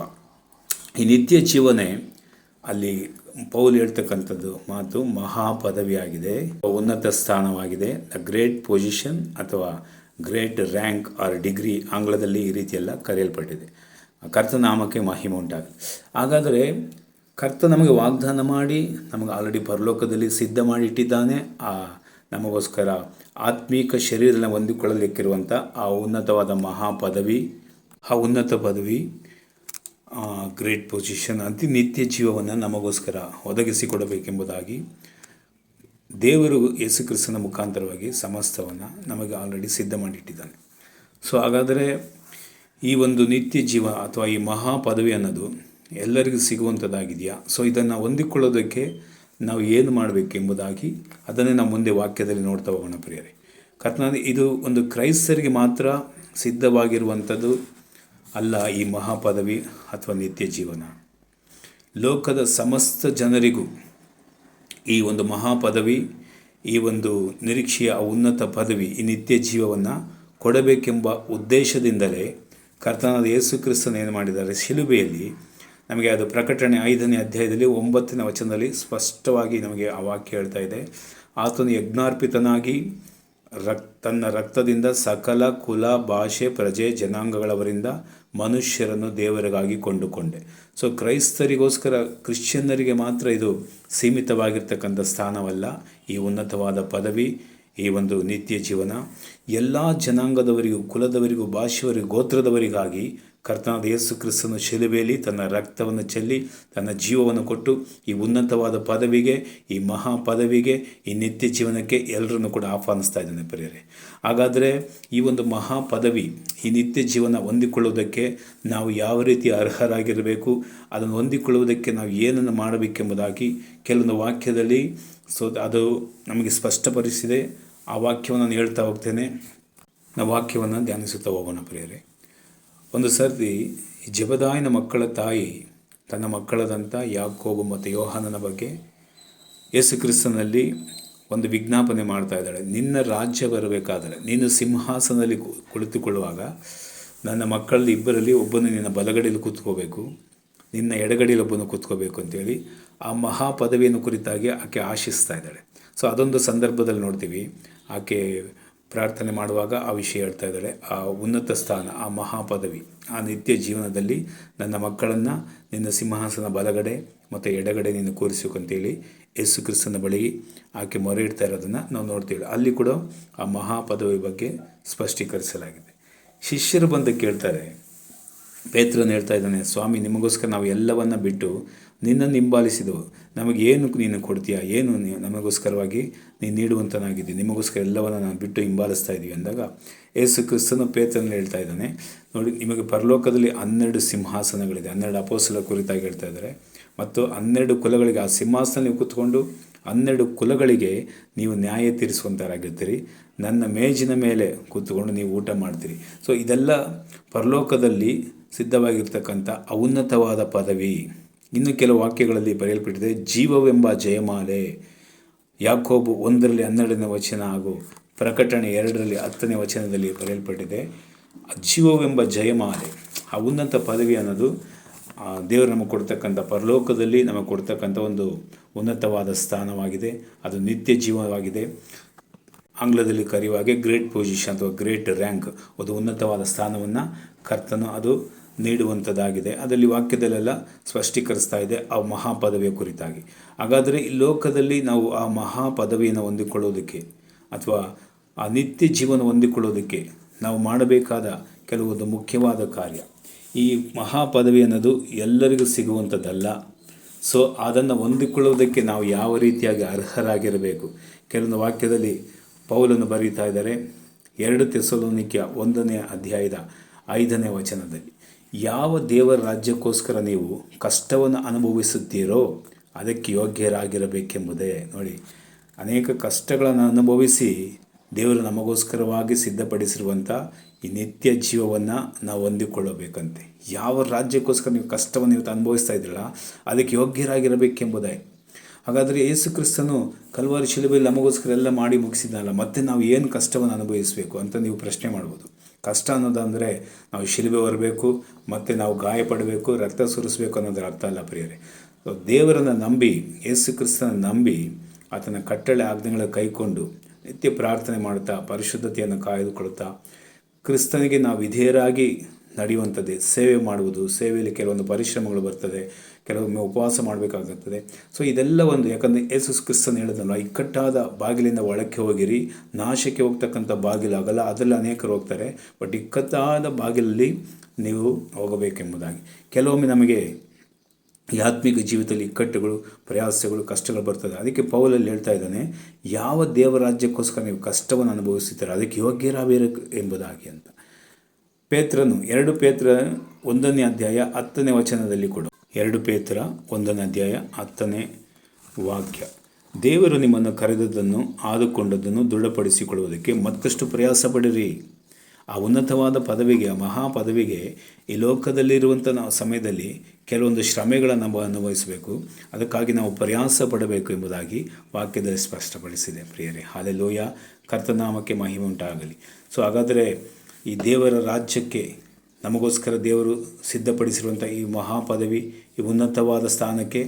ಈ ನಿತ್ಯ ಜೀವನೇ ಅಲ್ಲಿ ಪೌಲ್ ಹೇಳ್ತಕ್ಕಂಥದ್ದು ಮಾತು ಮಹಾಪದವಿಯಾಗಿದೆ, ಉನ್ನತ ಸ್ಥಾನವಾಗಿದೆ. ದ ಗ್ರೇಟ್ ಪೊಸಿಷನ್ ಅಥವಾ ಗ್ರೇಟ್ ರ್ಯಾಂಕ್ ಆರ್ ಡಿಗ್ರಿ, ಆಂಗ್ಲದಲ್ಲಿ ಈ ರೀತಿಯೆಲ್ಲ ಕರೆಯಲ್ಪಟ್ಟಿದೆ. ಕರ್ತನಾಮಕ್ಕೆ ಮಹಿಮೆ ಉಂಟಾಗಲಿ. ಹಾಗಾದರೆ ಕರ್ತ ನಮಗೆ ವಾಗ್ದಾನ ಮಾಡಿ ನಮಗೆ ಆಲ್ರೆಡಿ ಪರಲೋಕದಲ್ಲಿ ಸಿದ್ಧ ಮಾಡಿ ಇಟ್ಟಿದ್ದಾನೆ. ಆ ನಮಗೋಸ್ಕರ ಆತ್ಮೀಕ ಶರೀರನ ಹೊಂದಿಕೊಳ್ಳಲಿಕ್ಕಿರುವಂಥ ಆ ಉನ್ನತವಾದ ಮಹಾಪದವಿ, ಆ ಉನ್ನತ ಪದವಿ, ಗ್ರೇಟ್ ಪೊಸಿಷನ್, ಅತಿ ನಿತ್ಯ ಜೀವವನ್ನು ನಮಗೋಸ್ಕರ ಒದಗಿಸಿಕೊಡಬೇಕೆಂಬುದಾಗಿ ದೇವರು ಯೇಸು ಕ್ರಿಸ್ತನ ಮುಖಾಂತರವಾಗಿ ಸಮಸ್ತವನ್ನು ನಮಗೆ ಆಲ್ರೆಡಿ ಸಿದ್ಧ ಮಾಡಿಟ್ಟಿದ್ದಾನೆ. ಸೊ ಹಾಗಾದರೆ ಈ ಒಂದು ನಿತ್ಯ ಜೀವ ಅಥವಾ ಈ ಮಹಾಪದವಿ ಅನ್ನೋದು ಎಲ್ಲರಿಗೂ ಸಿಗುವಂಥದ್ದಾಗಿದೆಯಾ? ಸೊ ಇದನ್ನು ಹೊಂದಿಕೊಳ್ಳೋದಕ್ಕೆ ನಾವು ಏನು ಮಾಡಬೇಕೆಂಬುದಾಗಿ ಅದನ್ನೇ ನಾವು ಮುಂದೆ ವಾಕ್ಯದಲ್ಲಿ ನೋಡ್ತಾ ಹೋಗೋಣ ಪ್ರಿಯರೇ. ಇದು ಒಂದು ಕ್ರೈಸ್ತರಿಗೆ ಮಾತ್ರ ಸಿದ್ಧವಾಗಿರುವಂಥದ್ದು ಅಲ್ಲ. ಈ ಮಹಾಪದವಿ ಅಥವಾ ನಿತ್ಯ ಜೀವನ ಲೋಕದ ಸಮಸ್ತ ಜನರಿಗೂ ಈ ಒಂದು ಮಹಾಪದವಿ, ಈ ಒಂದು ನಿರೀಕ್ಷೆಯ ಉನ್ನತ ಪದವಿ, ಈ ನಿತ್ಯ ಜೀವವನ್ನು ಕೊಡಬೇಕೆಂಬ ಉದ್ದೇಶದಿಂದಲೇ ಕರ್ತನಾದ ಯೇಸು ಕ್ರಿಸ್ತನು ಏನು ಮಾಡಿದ್ದಾರೆ, ಶಿಲುಬೆಯಲ್ಲಿ ನಮಗೆ ಅದು ಪ್ರಕಟಣೆ 5ನೇ ಅಧ್ಯಾಯದಲ್ಲಿ 9ನೇ ವಚನದಲ್ಲಿ ಸ್ಪಷ್ಟವಾಗಿ ನಮಗೆ ಆ ವಾಕ್ಯ ಹೇಳ್ತಾ ಇದೆ. ಆತನು ಯಜ್ಞಾರ್ಪಿತನಾಗಿ ತನ್ನ ರಕ್ತದಿಂದ ಸಕಲ ಕುಲ, ಭಾಷೆ, ಪ್ರಜೆ, ಜನಾಂಗಗಳವರಿಂದ ಮನುಷ್ಯರನ್ನು ದೇವರಿಗಾಗಿ ಕೊಂಡುಕೊಂಡೆ. ಸೊ ಕ್ರೈಸ್ತರಿಗೋಸ್ಕರ, ಕ್ರಿಶ್ಚಿಯನ್ನರಿಗೆ ಮಾತ್ರ ಇದು ಸೀಮಿತವಾಗಿರ್ತಕ್ಕಂಥ ಸ್ಥಾನವಲ್ಲ. ಈ ಉನ್ನತವಾದ ಪದವಿ, ಈ ಒಂದು ನಿತ್ಯ ಜೀವನ ಎಲ್ಲ ಜನಾಂಗದವರಿಗೂ, ಕುಲದವರಿಗೂ, ಭಾಷೆಯವರಿಗೂ, ಗೋತ್ರದವರಿಗಾಗಿ ಕರ್ತನಾದ ಯೇಸು ಕ್ರಿಸ್ತನು ಶಿಲುಬೆಯಲ್ಲಿ ತನ್ನ ರಕ್ತವನ್ನು ಚೆಲ್ಲಿ ತನ್ನ ಜೀವವನ್ನು ಕೊಟ್ಟು ಈ ಉನ್ನತವಾದ ಪದವಿಗೆ, ಈ ಮಹಾಪದವಿಗೆ, ಈ ನಿತ್ಯ ಜೀವನಕ್ಕೆ ಎಲ್ಲರನ್ನು ಕೂಡ ಆಹ್ವಾನಿಸ್ತಾ ಇದ್ದಾನೆ ಪ್ರಿಯರೇ. ಹಾಗಾದರೆ ಈ ಒಂದು ಮಹಾಪದವಿ, ಈ ನಿತ್ಯ ಜೀವನ ಹೊಂದಿಕೊಳ್ಳುವುದಕ್ಕೆ ನಾವು ಯಾವ ರೀತಿ ಅರ್ಹರಾಗಿರಬೇಕು, ಅದನ್ನು ಹೊಂದಿಕೊಳ್ಳುವುದಕ್ಕೆ ನಾವು ಏನನ್ನು ಮಾಡಬೇಕೆಂಬುದಾಗಿ ಕೆಲವೊಂದು ವಾಕ್ಯದಲ್ಲಿ ಅದು ನಮಗೆ ಸ್ಪಷ್ಟಪಡಿಸಿದೆ. ಆ ವಾಕ್ಯವನ್ನು ನಾನು ಹೇಳ್ತಾ ಹೋಗ್ತೇನೆ. ನಾವು ವಾಕ್ಯವನ್ನು ಧ್ಯಾನಿಸುತ್ತಾ ಹೋಗೋಣ ಪ್ರಿಯರೇ. ಒಂದು ಸರ್ತಿ ಜೆಬೆದಾಯನ ಮಕ್ಕಳ ತಾಯಿ ತನ್ನ ಮಕ್ಕಳದಂಥ ಯಾಕೋಬು ಮತ್ತು ಯೋಹಾನನ ಬಗ್ಗೆ ಯೇಸು ಕ್ರಿಸ್ತನಲ್ಲಿ ಒಂದು ವಿಜ್ಞಾಪನೆ ಮಾಡ್ತಾ ಇದ್ದಾಳೆ. ನಿನ್ನ ರಾಜ್ಯ ಬರಬೇಕಾದರೆ, ನೀನು ಸಿಂಹಾಸನದಲ್ಲಿ ಕುಳಿತುಕೊಳ್ಳುವಾಗ ನನ್ನ ಮಕ್ಕಳಲ್ಲಿ ಇಬ್ಬರಲ್ಲಿ ಒಬ್ಬನು ನಿನ್ನ ಬಲಗಡೆಯಲ್ಲಿ ಕೂತ್ಕೋಬೇಕು, ನಿನ್ನ ಎಡಗಡೆಯಲ್ಲಿ ಒಬ್ಬನು ಕೂತ್ಕೋಬೇಕು ಅಂತೇಳಿ ಆ ಮಹಾಪದವಿಯನ್ನು ಕುರಿತಾಗಿ ಆಕೆ ಆಶಿಸ್ತಾ ಇದ್ದಾಳೆ. ಸೊ ಅದೊಂದು ಸಂದರ್ಭದಲ್ಲಿ ನೋಡ್ತೀವಿ, ಆಕೆ ಪ್ರಾರ್ಥನೆ ಮಾಡುವಾಗ ಆ ವಿಷಯ ಹೇಳ್ತಾ ಇದ್ದಾಳೆ. ಆ ಉನ್ನತ ಸ್ಥಾನ, ಆ ಮಹಾಪದವಿ, ಆ ನಿತ್ಯ ಜೀವನದಲ್ಲಿ ನನ್ನ ಮಕ್ಕಳನ್ನು ನಿನ್ನ ಸಿಂಹಾಸನ ಬಲಗಡೆ ಮತ್ತು ಎಡಗಡೆ ನೀನು ಕೂರಿಸಬೇಕಂತೇಳಿ ಯೇಸು ಕ್ರಿಸ್ತನ ಬಳಿ ಆಕೆ ಮೊರೆ ಇಡ್ತಾ ಇರೋದನ್ನು ನಾವು ನೋಡ್ತೀವಿ. ಅಲ್ಲಿ ಕೂಡ ಆ ಮಹಾಪದವಿ ಬಗ್ಗೆ ಸ್ಪಷ್ಟೀಕರಿಸಲಾಗಿದೆ. ಶಿಷ್ಯರು ಬಂದು ಕೇಳ್ತಾರೆ, ಪೇತ್ರನು ಹೇಳ್ತಾ ಇದ್ದಾನೆ, ಸ್ವಾಮಿ ನಿಮಗೋಸ್ಕರ ನಾವು ಎಲ್ಲವನ್ನ ಬಿಟ್ಟು ನಿನ್ನನ್ನು ಹಿಂಬಾಲಿಸಿದೆವು, ನಮಗೇನು ನೀನು ಕೊಡ್ತೀಯಾ, ಏನು ನಮಗೋಸ್ಕರವಾಗಿ ನೀನು ನೀಡುವಂತನಾಗಿದ್ದೀವಿ, ನಿಮಗೋಸ್ಕರ ಎಲ್ಲವನ್ನು ನಾನು ಬಿಟ್ಟು ಹಿಂಬಾಲಿಸ್ತಾ ಇದ್ದೀವಿ ಅಂದಾಗ ಯೇಸು ಕ್ರಿಸ್ತನು ಪೇತ್ರನಲ್ಲಿ ಹೇಳ್ತಾ ಇದ್ದಾನೆ, ನೋಡಿ ನಿಮಗೆ ಪರಲೋಕದಲ್ಲಿ 12 ಸಿಂಹಾಸನಗಳಿದೆ. 12 ಅಪೊಸ್ತಲರ ಕುರಿತಾಗಿ ಹೇಳ್ತಾ ಇದ್ದಾರೆ. ಮತ್ತು 12 ಕುಲಗಳಿಗೆ ಆ ಸಿಂಹಾಸನ ನೀವು ಕೂತ್ಕೊಂಡು 12 ಕುಲಗಳಿಗೆ ನೀವು ನ್ಯಾಯ ತೀರಿಸುವಂಥರಾಗಿರ್ತೀರಿ. ನನ್ನ ಮೇಜಿನ ಮೇಲೆ ಕೂತ್ಕೊಂಡು ನೀವು ಊಟ ಮಾಡ್ತೀರಿ. ಸೊ ಇದೆಲ್ಲ ಪರಲೋಕದಲ್ಲಿ ಸಿದ್ಧವಾಗಿರ್ತಕ್ಕಂಥ ಔನ್ನತವಾದ ಪದವಿ. ಇನ್ನು ಕೆಲವು ವಾಕ್ಯಗಳಲ್ಲಿ ಬರೆಯಲ್ಪಟ್ಟಿದೆ, ಜೀವವೆಂಬ ಜಯಮಾಲೆ. ಯಾಕೋಬು 1ರಲ್ಲಿ 12ನೇ ವಚನ ಹಾಗೂ ಪ್ರಕಟಣೆ 2ರಲ್ಲಿ 10ನೇ ವಚನದಲ್ಲಿ ಬರೆಯಲ್ಪಟ್ಟಿದೆ. ಜೀವವೆಂಬ ಜಯಮಾಲೆ, ಆ ಉನ್ನತ ಪದವಿ ಅನ್ನೋದು ದೇವರು ನಮಗೆ ಕೊಡ್ತಕ್ಕಂಥ, ಪರಲೋಕದಲ್ಲಿ ನಮಗೆ ಕೊಡ್ತಕ್ಕಂಥ ಒಂದು ಉನ್ನತವಾದ ಸ್ಥಾನವಾಗಿದೆ. ಅದು ನಿತ್ಯ ಜೀವನವಾಗಿದೆ. ಆಂಗ್ಲದಲ್ಲಿ ಕರೆಯುವಾಗೆ ಗ್ರೇಟ್ ಪೊಸಿಷನ್ ಅಥವಾ ಗ್ರೇಟ್ ರ್ಯಾಂಕ್, ಒಂದು ಉನ್ನತವಾದ ಸ್ಥಾನವನ್ನು ಕರ್ತನು ಅದು ನೀಡುವಂಥದ್ದಾಗಿದೆ. ಅದರಲ್ಲಿ ವಾಕ್ಯದಲ್ಲೆಲ್ಲ ಸ್ಪಷ್ಟೀಕರಿಸ್ತಾ ಇದೆ ಆ ಮಹಾಪದವಿಯ ಕುರಿತಾಗಿ. ಹಾಗಾದರೆ ಈ ಲೋಕದಲ್ಲಿ ನಾವು ಆ ಮಹಾಪದವಿಯನ್ನು ಹೊಂದಿಕೊಳ್ಳೋದಕ್ಕೆ ಅಥವಾ ಆ ನಿತ್ಯ ಜೀವನ ಹೊಂದಿಕೊಳ್ಳೋದಕ್ಕೆ ನಾವು ಮಾಡಬೇಕಾದ ಕೆಲವೊಂದು ಮುಖ್ಯವಾದ ಕಾರ್ಯ. ಈ ಮಹಾಪದವಿ ಅನ್ನೋದು ಎಲ್ಲರಿಗೂ ಸಿಗುವಂಥದ್ದಲ್ಲ. ಸೊ ಅದನ್ನು ಹೊಂದಿಕೊಳ್ಳೋದಕ್ಕೆ ನಾವು ಯಾವ ರೀತಿಯಾಗಿ ಅರ್ಹರಾಗಿರಬೇಕು. ಕೆಲವೊಂದು ವಾಕ್ಯದಲ್ಲಿ ಪೌಲನು ಬರೀತಾ ಇದ್ದಾರೆ, 2 ಥೆಸಲೋನಿಕ್ಯ 1ನೇ ಅಧ್ಯಾಯದ 5ನೇ ವಚನದಲ್ಲಿ, ಯಾವ ದೇವರ ರಾಜ್ಯಕ್ಕೋಸ್ಕರ ನೀವು ಕಷ್ಟವನ್ನು ಅನುಭವಿಸುತ್ತೀರೋ ಅದಕ್ಕೆ ಯೋಗ್ಯರಾಗಿರಬೇಕೆಂಬುದೇ. ನೋಡಿ, ಅನೇಕ ಕಷ್ಟಗಳನ್ನು ಅನುಭವಿಸಿ ದೇವರು ನಮಗೋಸ್ಕರವಾಗಿ ಸಿದ್ಧಪಡಿಸಿರುವಂಥ ಈ ನಿತ್ಯ ಜೀವವನ್ನು ನಾವು ಹೊಂದಿಕೊಳ್ಳಬೇಕಂತೆ. ಯಾವ ರಾಜ್ಯಕ್ಕೋಸ್ಕರ ನೀವು ಕಷ್ಟವನ್ನು ಇವತ್ತು ಅನುಭವಿಸ್ತಾ ಇದ್ದೀರಲ್ಲ ಅದಕ್ಕೆ ಯೋಗ್ಯರಾಗಿರಬೇಕೆಂಬುದೇ. ಹಾಗಾದರೆ ಯೇಸು ಕ್ರಿಸ್ತನು ಕಲ್ವಾರಿ ಶಿಲುಬೆಯಲ್ಲಿ ನಮಗೋಸ್ಕರ ಎಲ್ಲ ಮಾಡಿ ಮುಗಿಸಿದ್ನಲ್ಲ, ಮತ್ತೆ ನಾವು ಏನು ಕಷ್ಟವನ್ನು ಅನುಭವಿಸಬೇಕು ಅಂತ ನೀವು ಪ್ರಶ್ನೆ ಮಾಡ್ಬೋದು. ಕಷ್ಟ ಅನ್ನೋದಂದರೆ ನಾವು ಶಿಲುಬೆ ಹೊರಬೇಕು, ಮತ್ತು ನಾವು ಗಾಯಪಡಬೇಕು, ರಕ್ತ ಸುರಿಸಬೇಕು ಅನ್ನೋದರ ಅರ್ಥ ಅಲ್ಲ ಪ್ರಿಯರೇ. ದೇವರನ್ನು ನಂಬಿ, ಯೇಸು ಕ್ರಿಸ್ತನ ನಂಬಿ, ಆತನ ಕಟ್ಟಳೆ ಆಜ್ಞೆಗಳ ಕೈಕೊಂಡು ನಿತ್ಯ ಪ್ರಾರ್ಥನೆ ಮಾಡ್ತಾ, ಪರಿಶುದ್ಧತೆಯನ್ನು ಕಾಯ್ದುಕೊಳ್ತಾ, ಕ್ರಿಸ್ತನಿಗೆ ನಾವು ವಿಧೇಯರಾಗಿ ನಡೆಯುವಂಥದ್ದೇ ಸೇವೆ ಮಾಡುವುದು. ಸೇವೆಯಲ್ಲಿ ಕೆಲವೊಂದು ಪರಿಶ್ರಮಗಳು ಬರ್ತದೆ, ಕೆಲವೊಮ್ಮೆ ಉಪವಾಸ ಮಾಡಬೇಕಾಗುತ್ತದೆ. ಸೊ ಇದೆಲ್ಲ ಒಂದು, ಯಾಕಂದರೆ ಯೇಸು ಕ್ರಿಸ್ತನು ಹೇಳಿದ್ನಲ್ಲ, ಇಕ್ಕಟ್ಟಾದ ಬಾಗಿಲಿಂದ ಒಳಕ್ಕೆ ಹೋಗಿರಿ, ನಾಶಕ್ಕೆ ಹೋಗ್ತಕ್ಕಂಥ ಬಾಗಿಲಾಗಲ್ಲ. ಅದರಲ್ಲಿ ಅನೇಕರು ಹೋಗ್ತಾರೆ, ಬಟ್ ಇಕ್ಕಟ್ಟಾದ ಬಾಗಿಲಲ್ಲಿ ನೀವು ಹೋಗಬೇಕೆಂಬುದಾಗಿ. ಕೆಲವೊಮ್ಮೆ ನಮಗೆ ಈ ಆತ್ಮಿಕ ಜೀವಿತದಲ್ಲಿ ಇಕ್ಕಟ್ಟುಗಳು, ಪ್ರಯಾಸಗಳು, ಕಷ್ಟಗಳು ಬರ್ತದೆ. ಅದಕ್ಕೆ ಪೌಲಲ್ಲಿ ಹೇಳ್ತಾ ಇದ್ದಾನೆ, ಯಾವ ದೇವರಾಜ್ಯಕ್ಕೋಸ್ಕರ ನೀವು ಕಷ್ಟವನ್ನು ಅನುಭವಿಸುತ್ತೀರ ಅದಕ್ಕೆ ಯೋಗ್ಯರಾಗಬೇಕು ಎಂಬುದಾಗಿ ಅಂತ. ಪೇತ್ರನು 2 ಪೇತ್ರ 1ನೇ ಅಧ್ಯಾಯ 10ನೇ ವಚನದಲ್ಲಿ ಕೂಡ, 2 ಪೇತ್ರ 1ನೇ ಅಧ್ಯಾಯ 10ನೇ ವಾಕ್ಯ, ದೇವರು ನಿಮ್ಮನ್ನು ಕರೆದದ್ದನ್ನು ಆದುಕೊಂಡದ್ದನ್ನು ದೃಢಪಡಿಸಿಕೊಳ್ಳುವುದಕ್ಕೆ ಮತ್ತಷ್ಟು ಪ್ರಯಾಸ ಪಡಿರಿ. ಆ ಉನ್ನತವಾದ ಪದವಿಗೆ, ಆ ಮಹಾಪದವಿಗೆ ಈ ಲೋಕದಲ್ಲಿರುವಂಥ ನಾವು ಸಮಯದಲ್ಲಿ ಕೆಲವೊಂದು ಶ್ರಮೆಗಳನ್ನು ನಾವು ಅನುಭವಿಸಬೇಕು. ಅದಕ್ಕಾಗಿ ನಾವು ಪ್ರಯಾಸ ಪಡಬೇಕು ಎಂಬುದಾಗಿ ವಾಕ್ಯದಲ್ಲಿ ಸ್ಪಷ್ಟಪಡಿಸಿದೆ ಪ್ರಿಯರೇ. ಹಲ್ಲೆಲೂಯಾ, ಕರ್ತನಾಮಕ್ಕೆ ಮಹಿಮೆ ಉಂಟಾಗಲಿ. ಸೊ ಹಾಗಾದರೆ ಈ ದೇವರ ರಾಜ್ಯಕ್ಕೆ ನಮಗೋಸ್ಕರ ದೇವರು ಸಿದ್ಧಪಡಿಸಿರುವಂಥ ಈ ಮಹಾಪದವಿ, ಈ ಉನ್ನತವಾದ ಸ್ಥಾನಕ್ಕೆ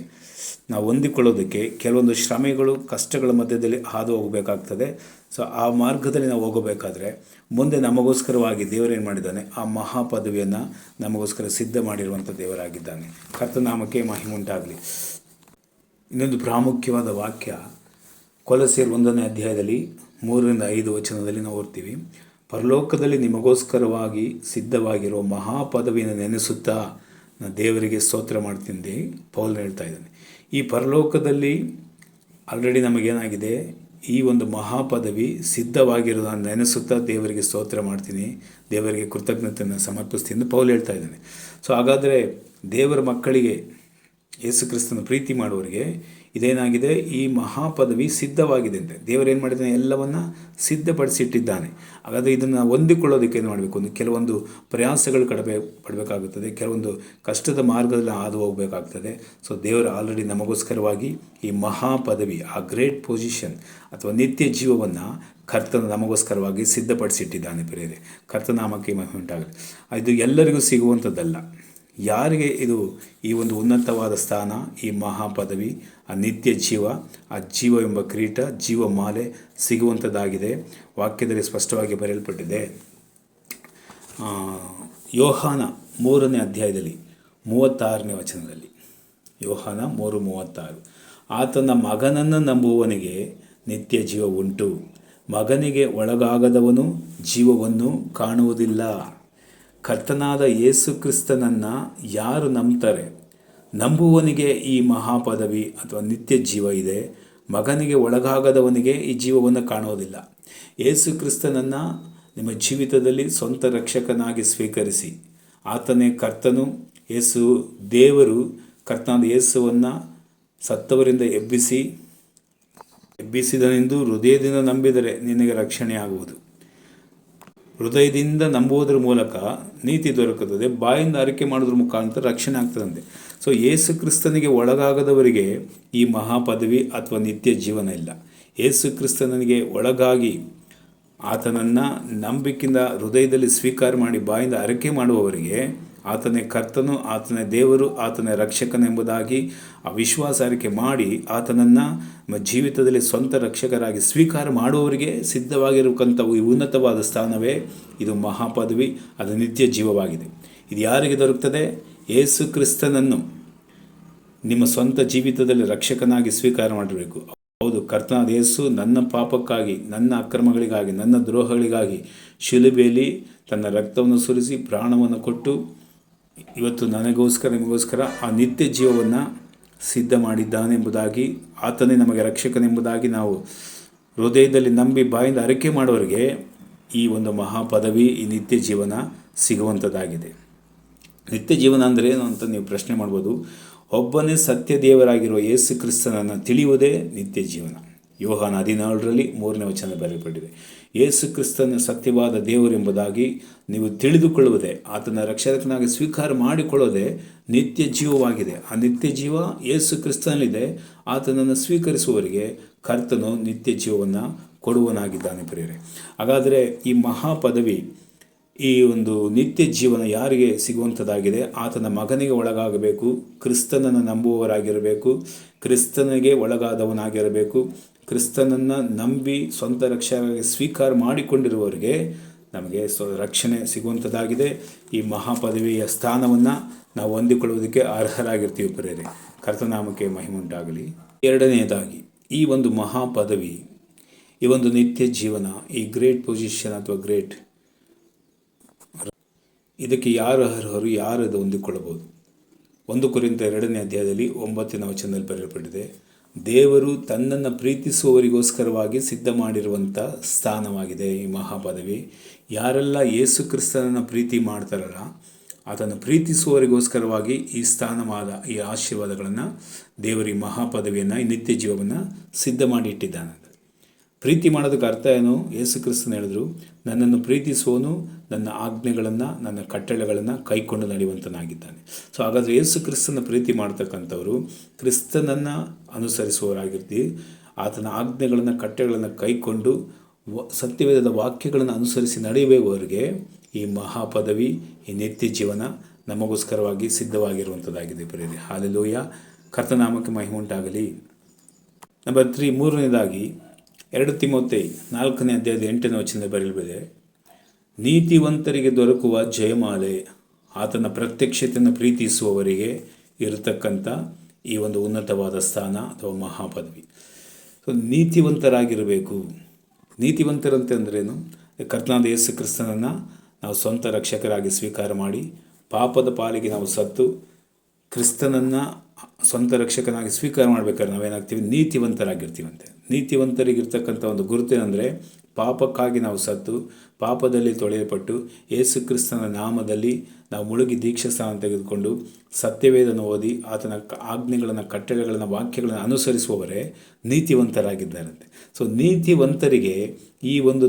ನಾವು ಹೊಂದಿಕೊಳ್ಳೋದಕ್ಕೆ ಕೆಲವೊಂದು ಶ್ರಮೆಗಳು, ಕಷ್ಟಗಳ ಮಧ್ಯದಲ್ಲಿ ಹಾದು ಹೋಗಬೇಕಾಗ್ತದೆ. ಸೊ ಆ ಮಾರ್ಗದಲ್ಲಿ ನಾವು ಹೋಗಬೇಕಾದ್ರೆ ಮುಂದೆ ನಮಗೋಸ್ಕರವಾಗಿ ದೇವರೇನು ಮಾಡಿದ್ದಾನೆ, ಆ ಮಹಾಪದವಿಯನ್ನು ನಮಗೋಸ್ಕರ ಸಿದ್ಧ ಮಾಡಿರುವಂಥ ದೇವರಾಗಿದ್ದಾನೆ. ಕರ್ತನಾಮಕ್ಕೆ ಮಹಿಮೆ ಉಂಟಾಗಲಿ. ಇನ್ನೊಂದು ಪ್ರಾಮುಖ್ಯವಾದ ವಾಕ್ಯ ಕೊಲೊಸ್ಸೆಯರ 1ನೇ ಅಧ್ಯಾಯದಲ್ಲಿ 3-5 ವಚನದಲ್ಲಿ ನಾವು ಓದ್ತೀವಿ, ಪರಲೋಕದಲ್ಲಿ ನಿಮಗೋಸ್ಕರವಾಗಿ ಸಿದ್ಧವಾಗಿರುವ ಮಹಾಪದವಿಯನ್ನು ನೆನೆಸುತ್ತಾ ನಾನು ದೇವರಿಗೆ ಸ್ತೋತ್ರ ಮಾಡ್ತೀನಿ ಪೌಲ್ ಹೇಳ್ತಾ ಇದ್ದಾನೆ. ಈ ಪರಲೋಕದಲ್ಲಿ ಆಲ್ರೆಡಿ ನಮಗೇನಾಗಿದೆ, ಈ ಒಂದು ಮಹಾಪದವಿ ಸಿದ್ಧವಾಗಿರೋದನ್ನು ನೆನೆಸುತ್ತಾ ದೇವರಿಗೆ ಸ್ತೋತ್ರ ಮಾಡ್ತೀನಿ, ದೇವರಿಗೆ ಕೃತಜ್ಞತೆಯನ್ನು ಸಮರ್ಪಿಸ್ತೀನಿ ಎಂದು ಪೌಲ್ ಹೇಳ್ತಾ ಇದ್ದಾನೆ. ಸೊ ಹಾಗಾದರೆ ದೇವರ ಮಕ್ಕಳಿಗೆ, ಯೇಸು ಕ್ರಿಸ್ತನ ಪ್ರೀತಿ ಮಾಡುವವರಿಗೆ ಇದೇನಾಗಿದೆ, ಈ ಮಹಾಪದವಿ ಸಿದ್ಧವಾಗಿದೆ ಅಂತೆ. ದೇವರೇನು ಮಾಡಿದ್ದಾನೆ, ಎಲ್ಲವನ್ನು ಸಿದ್ಧಪಡಿಸಿಟ್ಟಿದ್ದಾನೆ. ಹಾಗಾದರೆ ಇದನ್ನು ಹೊಂದಿಕೊಳ್ಳೋದಕ್ಕೆ ಏನು ಮಾಡಬೇಕು, ಕೆಲವೊಂದು ಪ್ರಯಾಸಗಳು ಪಡಬೇಕಾಗುತ್ತದೆ, ಕೆಲವೊಂದು ಕಷ್ಟದ ಮಾರ್ಗದಲ್ಲಿ ಹಾದು ಹೋಗಬೇಕಾಗ್ತದೆ. ಸೊ ದೇವರು ಆಲ್ರೆಡಿ ನಮಗೋಸ್ಕರವಾಗಿ ಈ ಮಹಾಪದವಿ, ಆ ಗ್ರೇಟ್ ಪೊಸಿಷನ್ ಅಥವಾ ನಿತ್ಯ ಜೀವವನ್ನು ಕರ್ತನ ನಮಗೋಸ್ಕರವಾಗಿ ಸಿದ್ಧಪಡಿಸಿಟ್ಟಿದ್ದಾನೆ ಪ್ರಿಯರೇ. ಕರ್ತನಾಮಕ್ಕೆ ಮಹಿಮೆ ಉಂಟಾಗಲಿ. ಇದು ಎಲ್ಲರಿಗೂ ಸಿಗುವಂಥದ್ದಲ್ಲ. ಯಾರಿಗೆ ಇದು ಈ ಒಂದು ಉನ್ನತವಾದ ಸ್ಥಾನ, ಈ ಮಹಾಪದವಿ, ಆ ನಿತ್ಯ ಜೀವ, ಆ ಜೀವ ಎಂಬ ಕಿರೀಟ, ಜೀವಮಾಲೆ ಸಿಗುವಂಥದ್ದಾಗಿದೆ. ವಾಕ್ಯದಲ್ಲಿ ಸ್ಪಷ್ಟವಾಗಿ ಬರೆಯಲ್ಪಟ್ಟಿದೆ. ಯೋಹಾನ 3ನೇ ಅಧ್ಯಾಯದಲ್ಲಿ 36ನೇ ವಚನದಲ್ಲಿ, ಯೋಹಾನ 3:36, ಆತನ ಮಗನನ್ನು ನಂಬುವವನಿಗೆ ನಿತ್ಯ ಜೀವ ಉಂಟು, ಮಗನಿಗೆ ಒಳಗಾಗದವನು ಜೀವವನ್ನು ಕಾಣುವುದಿಲ್ಲ. ಕರ್ತನಾದ ಯೇಸು ಕ್ರಿಸ್ತನನ್ನು ಯಾರು ನಂಬ್ತಾರೆ, ನಂಬುವವನಿಗೆ ಈ ಮಹಾಪದವಿ ಅಥವಾ ನಿತ್ಯ ಜೀವ ಇದೆ, ಮಗನಿಗೆ ಒಳಗಾಗದವನಿಗೆ ಈ ಜೀವವನ್ನು ಕಾಣುವುದಿಲ್ಲ. ಯೇಸು ಕ್ರಿಸ್ತನನ್ನು ನಿಮ್ಮ ಜೀವಿತದಲ್ಲಿ ಸ್ವಂತ ರಕ್ಷಕನಾಗಿ ಸ್ವೀಕರಿಸಿ, ಆತನೇ ಕರ್ತನು. ಯೇಸು ದೇವರು ಕರ್ತನಾದ ಯೇಸುವನ್ನು ಸತ್ತವರಿಂದ ಎಬ್ಬಿಸಿದನೆಂದು ಹೃದಯದಿಂದ ನಂಬಿದರೆ ನಿನಗೆ ರಕ್ಷಣೆ ಆಗುವುದು. ಹೃದಯದಿಂದ ನಂಬುವುದರ ಮೂಲಕ ನೀತಿ ದೊರಕುತ್ತದೆ, ಬಾಯಿಂದ ಅರಿಕೆ ಮಾಡೋದ್ರ ಮುಖಾಂತರ ರಕ್ಷಣೆ ಆಗ್ತದಂತೆ. ಸೊ ಯೇಸು ಕ್ರಿಸ್ತನಿಗೆ ಒಳಗಾಗದವರಿಗೆ ಈ ಮಹಾಪದವಿ ಅಥವಾ ನಿತ್ಯ ಜೀವನ ಇಲ್ಲ. ಯೇಸು ಕ್ರಿಸ್ತನಿಗೆ ಒಳಗಾಗಿ ಆತನನ್ನು ನಂಬಿಕೆಯಿಂದ ಹೃದಯದಲ್ಲಿ ಸ್ವೀಕಾರ ಮಾಡಿ ಬಾಯಿಂದ ಅರಿಕೆ ಮಾಡುವವರಿಗೆ ಆತನೇ ಕರ್ತನು, ಆತನೇ ದೇವರು, ಆತನೇ ರಕ್ಷಕನೆಂಬುದಾಗಿ ಆ ವಿಶ್ವಾಸ ಅರಿಕೆ ಮಾಡಿ ಆತನನ್ನು ನಮ್ಮ ಜೀವಿತದಲ್ಲಿ ಸ್ವಂತ ರಕ್ಷಕರಾಗಿ ಸ್ವೀಕಾರ ಮಾಡುವವರಿಗೆ ಸಿದ್ಧವಾಗಿರತಕ್ಕಂಥ ಈ ಉನ್ನತವಾದ ಸ್ಥಾನವೇ ಇದು ಮಹಾಪದವಿ, ಅದು ನಿತ್ಯ ಜೀವವಾಗಿದೆ. ಇದು ಯಾರಿಗೆ ದೊರಕ್ತದೆ? ಯೇಸು ಕ್ರಿಸ್ತನನ್ನು ನಿಮ್ಮ ಸ್ವಂತ ಜೀವಿತದಲ್ಲಿ ರಕ್ಷಕನಾಗಿ ಸ್ವೀಕಾರ ಮಾಡಬೇಕು. ಹೌದು, ಕರ್ತನಾದ ಯೇಸು ನನ್ನ ಪಾಪಕ್ಕಾಗಿ, ನನ್ನ ಅಕ್ರಮಗಳಿಗಾಗಿ, ನನ್ನ ದ್ರೋಹಗಳಿಗಾಗಿ ಶಿಲುಬೆಯಲ್ಲಿ ತನ್ನ ರಕ್ತವನ್ನು ಸುರಿಸಿ ಪ್ರಾಣವನ್ನು ಕೊಟ್ಟು ಇವತ್ತು ನನಗೋಸ್ಕರ, ನಿಮಗೋಸ್ಕರ ಆ ನಿತ್ಯ ಜೀವವನ್ನು ಸಿದ್ಧ ಮಾಡಿದ್ದಾನೆಂಬುದಾಗಿ, ಆತನೇ ನಮಗೆ ರಕ್ಷಕನೆಂಬುದಾಗಿ ನಾವು ಹೃದಯದಲ್ಲಿ ನಂಬಿ ಬಾಯಿಂದ ಅರಿಕೆ ಮಾಡೋರಿಗೆ ಈ ಒಂದು ಮಹಾಪದವಿ, ಈ ನಿತ್ಯ ಜೀವನ ಸಿಗುವಂಥದ್ದಾಗಿದೆ. ನಿತ್ಯ ಜೀವನ ಅಂದರೆ ಏನು ಅಂತ ನೀವು ಪ್ರಶ್ನೆ ಮಾಡ್ಬೋದು. ಒಬ್ಬನೇ ಸತ್ಯ ದೇವರಾಗಿರುವ ಯೇಸು ಕ್ರಿಸ್ತನನ್ನು ತಿಳಿಯುವುದೇ ನಿತ್ಯ ಜೀವನ. ಯೋಹಾನ 14ರಲ್ಲಿ 3ನೇ ವಚನ ಬರೆಯಲ್ಪಟ್ಟಿದೆ. ಯೇಸು ಕ್ರಿಸ್ತನ ಸತ್ಯವಾದ ದೇವರೆಂಬುದಾಗಿ ನೀವು ತಿಳಿದುಕೊಳ್ಳುವುದೇ, ಆತನ ರಕ್ಷಕನಾಗಿ ಸ್ವೀಕಾರ ಮಾಡಿಕೊಳ್ಳೋದೇ ನಿತ್ಯ ಜೀವವಾಗಿದೆ. ಆ ನಿತ್ಯ ಜೀವ ಯೇಸು ಕ್ರಿಸ್ತನಲ್ಲಿದೆ. ಆತನನ್ನು ಸ್ವೀಕರಿಸುವವರಿಗೆ ಕರ್ತನು ನಿತ್ಯ ಜೀವವನ್ನು ಕೊಡುವನಾಗಿದ್ದಾನೆ ಪ್ರಿಯರೇ. ಹಾಗಾದರೆ ಈ ಮಹಾಪದವಿ, ಈ ಒಂದು ನಿತ್ಯ ಜೀವನ ಯಾರಿಗೆ ಸಿಗುವಂಥದ್ದಾಗಿದೆ? ಆತನ ಮಗನಿಗೆ ಒಳಗಾಗಬೇಕು, ಕ್ರಿಸ್ತನನ್ನು ನಂಬುವವರಾಗಿರಬೇಕು, ಕ್ರಿಸ್ತನಿಗೆ ಒಳಗಾದವನಾಗಿರಬೇಕು, ಕ್ರಿಸ್ತನನ್ನು ನಂಬಿ ಸ್ವಂತ ರಕ್ಷಕರಾಗಿ ಸ್ವೀಕಾರ ಮಾಡಿಕೊಂಡಿರುವವರಿಗೆ ನಮಗೆ ರಕ್ಷಣೆ ಸಿಗುವಂಥದ್ದಾಗಿದೆ. ಈ ಮಹಾಪದವಿಯ ಸ್ಥಾನವನ್ನು ನಾವು ಹೊಂದಿಕೊಳ್ಳುವುದಕ್ಕೆ ಅರ್ಹರಾಗಿರ್ತೀವಿ ಪ್ರಿಯರೇ. ಕರ್ತನಾಮಕ್ಕೆ ಮಹಿಮುಂಟಾಗಲಿ. ಎರಡನೆಯದಾಗಿ, ಈ ಒಂದು ಮಹಾಪದವಿ, ಈ ಒಂದು ನಿತ್ಯ ಜೀವನ, ಈ ಗ್ರೇಟ್ ಪೊಸಿಷನ್ ಅಥವಾ ಗ್ರೇಟ್, ಇದಕ್ಕೆ ಯಾರು ಅರ್ಹರು, ಯಾರು ಅದು ಹೊಂದಿಕೊಳ್ಳಬಹುದು? 1 ಕೊರಿಂಥ 2ನೇ ಅಧ್ಯಾಯದಲ್ಲಿ 9ನೇ ವಚನದಲ್ಲಿ ಬರೆಯಲ್ಪಟ್ಟಿದೆ, ದೇವರು ತನ್ನನ್ನು ಪ್ರೀತಿಸುವವರಿಗೋಸ್ಕರವಾಗಿ ಸಿದ್ಧ ಮಾಡಿರುವಂಥ ಸ್ಥಾನವಾಗಿದೆ ಈ ಮಹಾಪದವಿ. ಯಾರೆಲ್ಲ ಯೇಸು ಕ್ರಿಸ್ತನನ್ನು ಪ್ರೀತಿ ಮಾಡ್ತಾರಲ್ಲ, ಆತನ್ನು ಪ್ರೀತಿಸುವವರಿಗೋಸ್ಕರವಾಗಿ ಈ ಸ್ಥಾನವಾದ, ಈ ಆಶೀರ್ವಾದಗಳನ್ನು ದೇವರು, ಈ ಮಹಾಪದವಿಯನ್ನು, ಈ ನಿತ್ಯ ಜೀವವನ್ನು ಸಿದ್ಧ ಮಾಡಿ ಇಟ್ಟಿದ್ದಾನೆ. ಪ್ರೀತಿ ಮಾಡೋದಕ್ಕೆ ಅರ್ಥ ಏನು? ಯೇಸು ಕ್ರಿಸ್ತನ ಹೇಳಿದ್ರು, ನನ್ನನ್ನು ಪ್ರೀತಿಸುವವನು ನನ್ನ ಆಜ್ಞೆಗಳನ್ನು, ನನ್ನ ಕಟ್ಟಳೆಗಳನ್ನು ಕೈಕೊಂಡು ನಡೆಯುವಂತನಾಗಿದ್ದಾನೆ. ಸೊ ಹಾಗಾದರೆ ಯೇಸು ಕ್ರಿಸ್ತನ ಪ್ರೀತಿ ಮಾಡ್ತಕ್ಕಂಥವರು ಕ್ರಿಸ್ತನನ್ನು ಅನುಸರಿಸುವವರಾಗಿರ್ತೀವಿ. ಆತನ ಆಜ್ಞೆಗಳನ್ನು, ಕಟ್ಟಳೆಗಳನ್ನು ಕೈಕೊಂಡು ಸತ್ಯವೇದದ ವಾಕ್ಯಗಳನ್ನು ಅನುಸರಿಸಿ ನಡೆಯುವವರಿಗೆ ಈ ಮಹಾಪದವಿ, ಈ ನಿತ್ಯ ಜೀವನ ನಮಗೋಸ್ಕರವಾಗಿ ಸಿದ್ಧವಾಗಿರುವಂಥದ್ದಾಗಿದೆ ಪ್ರಿಯರೇ. ಹಾಲೆಲೂಯ. ಕರ್ತನಾಮಕ್ಕೆ ಮಹಿಮುಂಟಾಗಲಿ. ನಂಬರ್ 3, ಮೂರನೇದಾಗಿ 2 ತಿಮೋಥೆ 4ನೇ ಅಧ್ಯಾಯದ 8ನೇ ವಚನದಲ್ಲಿ ಬರೆಯಲ್ಪಟ್ಟಿದೆ, ನೀತಿವಂತರಿಗೆ ದೊರಕುವ ಜಯಮಾಲೆ, ಆತನ ಪ್ರತ್ಯಕ್ಷತೆಯನ್ನು ಪ್ರೀತಿಸುವವರಿಗೆ ಇರತಕ್ಕಂಥ ಈ ಒಂದು ಉನ್ನತವಾದ ಸ್ಥಾನ ಅಥವಾ ಮಹಾಪದವಿ. ಸೊ ನೀತಿವಂತರಾಗಿರಬೇಕು. ನೀತಿವಂತರಂತಂದ್ರೇನು? ಕರ್ತನಾದ ಯೇಸು ಕ್ರಿಸ್ತನನ್ನು ನಾವು ಸ್ವಂತ ರಕ್ಷಕರಾಗಿ ಸ್ವೀಕಾರ ಮಾಡಿ, ಪಾಪದ ಪಾಲಿಗೆ ನಾವು ಸತ್ತು ಕ್ರಿಸ್ತನನ್ನು ಸ್ವಂತ ರಕ್ಷಕನಾಗಿ ಸ್ವೀಕಾರ ಮಾಡಬೇಕಾದ್ರೆ ನಾವೇನಾಗ್ತೀವಿ? ನೀತಿವಂತರಾಗಿರ್ತೀವಂತೆ. ನೀತಿವಂತರಿಗಿರ್ತಕ್ಕಂಥ ಒಂದು ಗುರುತೇನೆಂದರೆ, ಪಾಪಕ್ಕಾಗಿ ನಾವು ಸತ್ತು, ಪಾಪದಲ್ಲಿ ತೊಳೆಯಲ್ಪಟ್ಟು, ಯೇಸು ಕ್ರಿಸ್ತನ ನಾಮದಲ್ಲಿ ನಾವು ಮುಳುಗಿ ದೀಕ್ಷಾಸ್ಥಾನ ತೆಗೆದುಕೊಂಡು ಸತ್ಯವೇದನ ಓದಿ ಆತನ ಆಜ್ಞೆಗಳನ್ನು, ಕಟ್ಟಳೆಗಳನ್ನು, ವಾಕ್ಯಗಳನ್ನು ಅನುಸರಿಸುವವರೇ ನೀತಿವಂತರಾಗಿದ್ದಾರಂತೆ. ಸೊ ನೀತಿವಂತರಿಗೆ ಈ ಒಂದು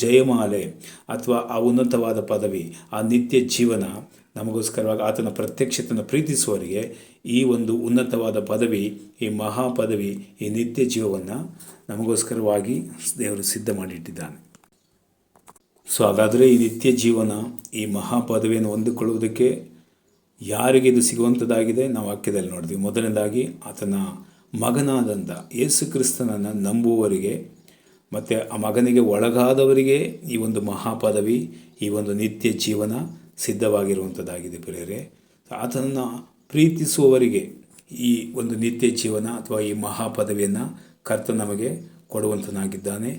ಜಯಮಾಲೆ ಅಥವಾ ಆ ಉನ್ನತವಾದ ಪದವಿ, ಆ ನಿತ್ಯ ಜೀವನ ನಮಗೋಸ್ಕರವಾಗಿ ಆತನ ಪ್ರತ್ಯಕ್ಷತೆಯನ್ನು ಪ್ರೀತಿಸುವವರಿಗೆ ಈ ಒಂದು ಉನ್ನತವಾದ ಪದವಿ, ಈ ಮಹಾಪದವಿ, ಈ ನಿತ್ಯ ಜೀವವನ್ನು ನಮಗೋಸ್ಕರವಾಗಿ ದೇವರು ಸಿದ್ಧ ಮಾಡಿಟ್ಟಿದ್ದಾನೆ. ಸೊ ಹಾಗಾದರೆ ಈ ನಿತ್ಯ ಜೀವನ, ಈ ಮಹಾಪದವಿಯನ್ನು ಹೊಂದಿಕೊಳ್ಳುವುದಕ್ಕೆ ಯಾರಿಗೆ ಇದು ಸಿಗುವಂಥದ್ದಾಗಿದೆ? ನಾವು ವಾಕ್ಯದಲ್ಲಿ ನೋಡ್ತೀವಿ. ಮೊದಲನೇದಾಗಿ ಆತನ ಮಗನಾದಂಥ ಯೇಸು ಕ್ರಿಸ್ತನನ್ನು ನಂಬುವವರಿಗೆ ಮತ್ತು ಆ ಮಗನಿಗೆ ಒಳಗಾದವರಿಗೆ ಈ ಒಂದು ಮಹಾಪದವಿ, ಈ ಒಂದು ನಿತ್ಯ ಜೀವನ ಸಿದ್ಧವಾಗಿರುವಂಥದ್ದಾಗಿದೆ ಪ್ರಿಯರೇ. ಆತನನ್ನು ಪ್ರೀತಿಸುವವರಿಗೆ ಈ ಒಂದು ನಿತ್ಯ ಜೀವನ ಅಥವಾ ಈ ಮಹಾಪದವಿಯನ್ನು ಕರ್ತ ನಮಗೆ ಕೊಡುವಂತನಾಗಿದ್ದಾನೆ.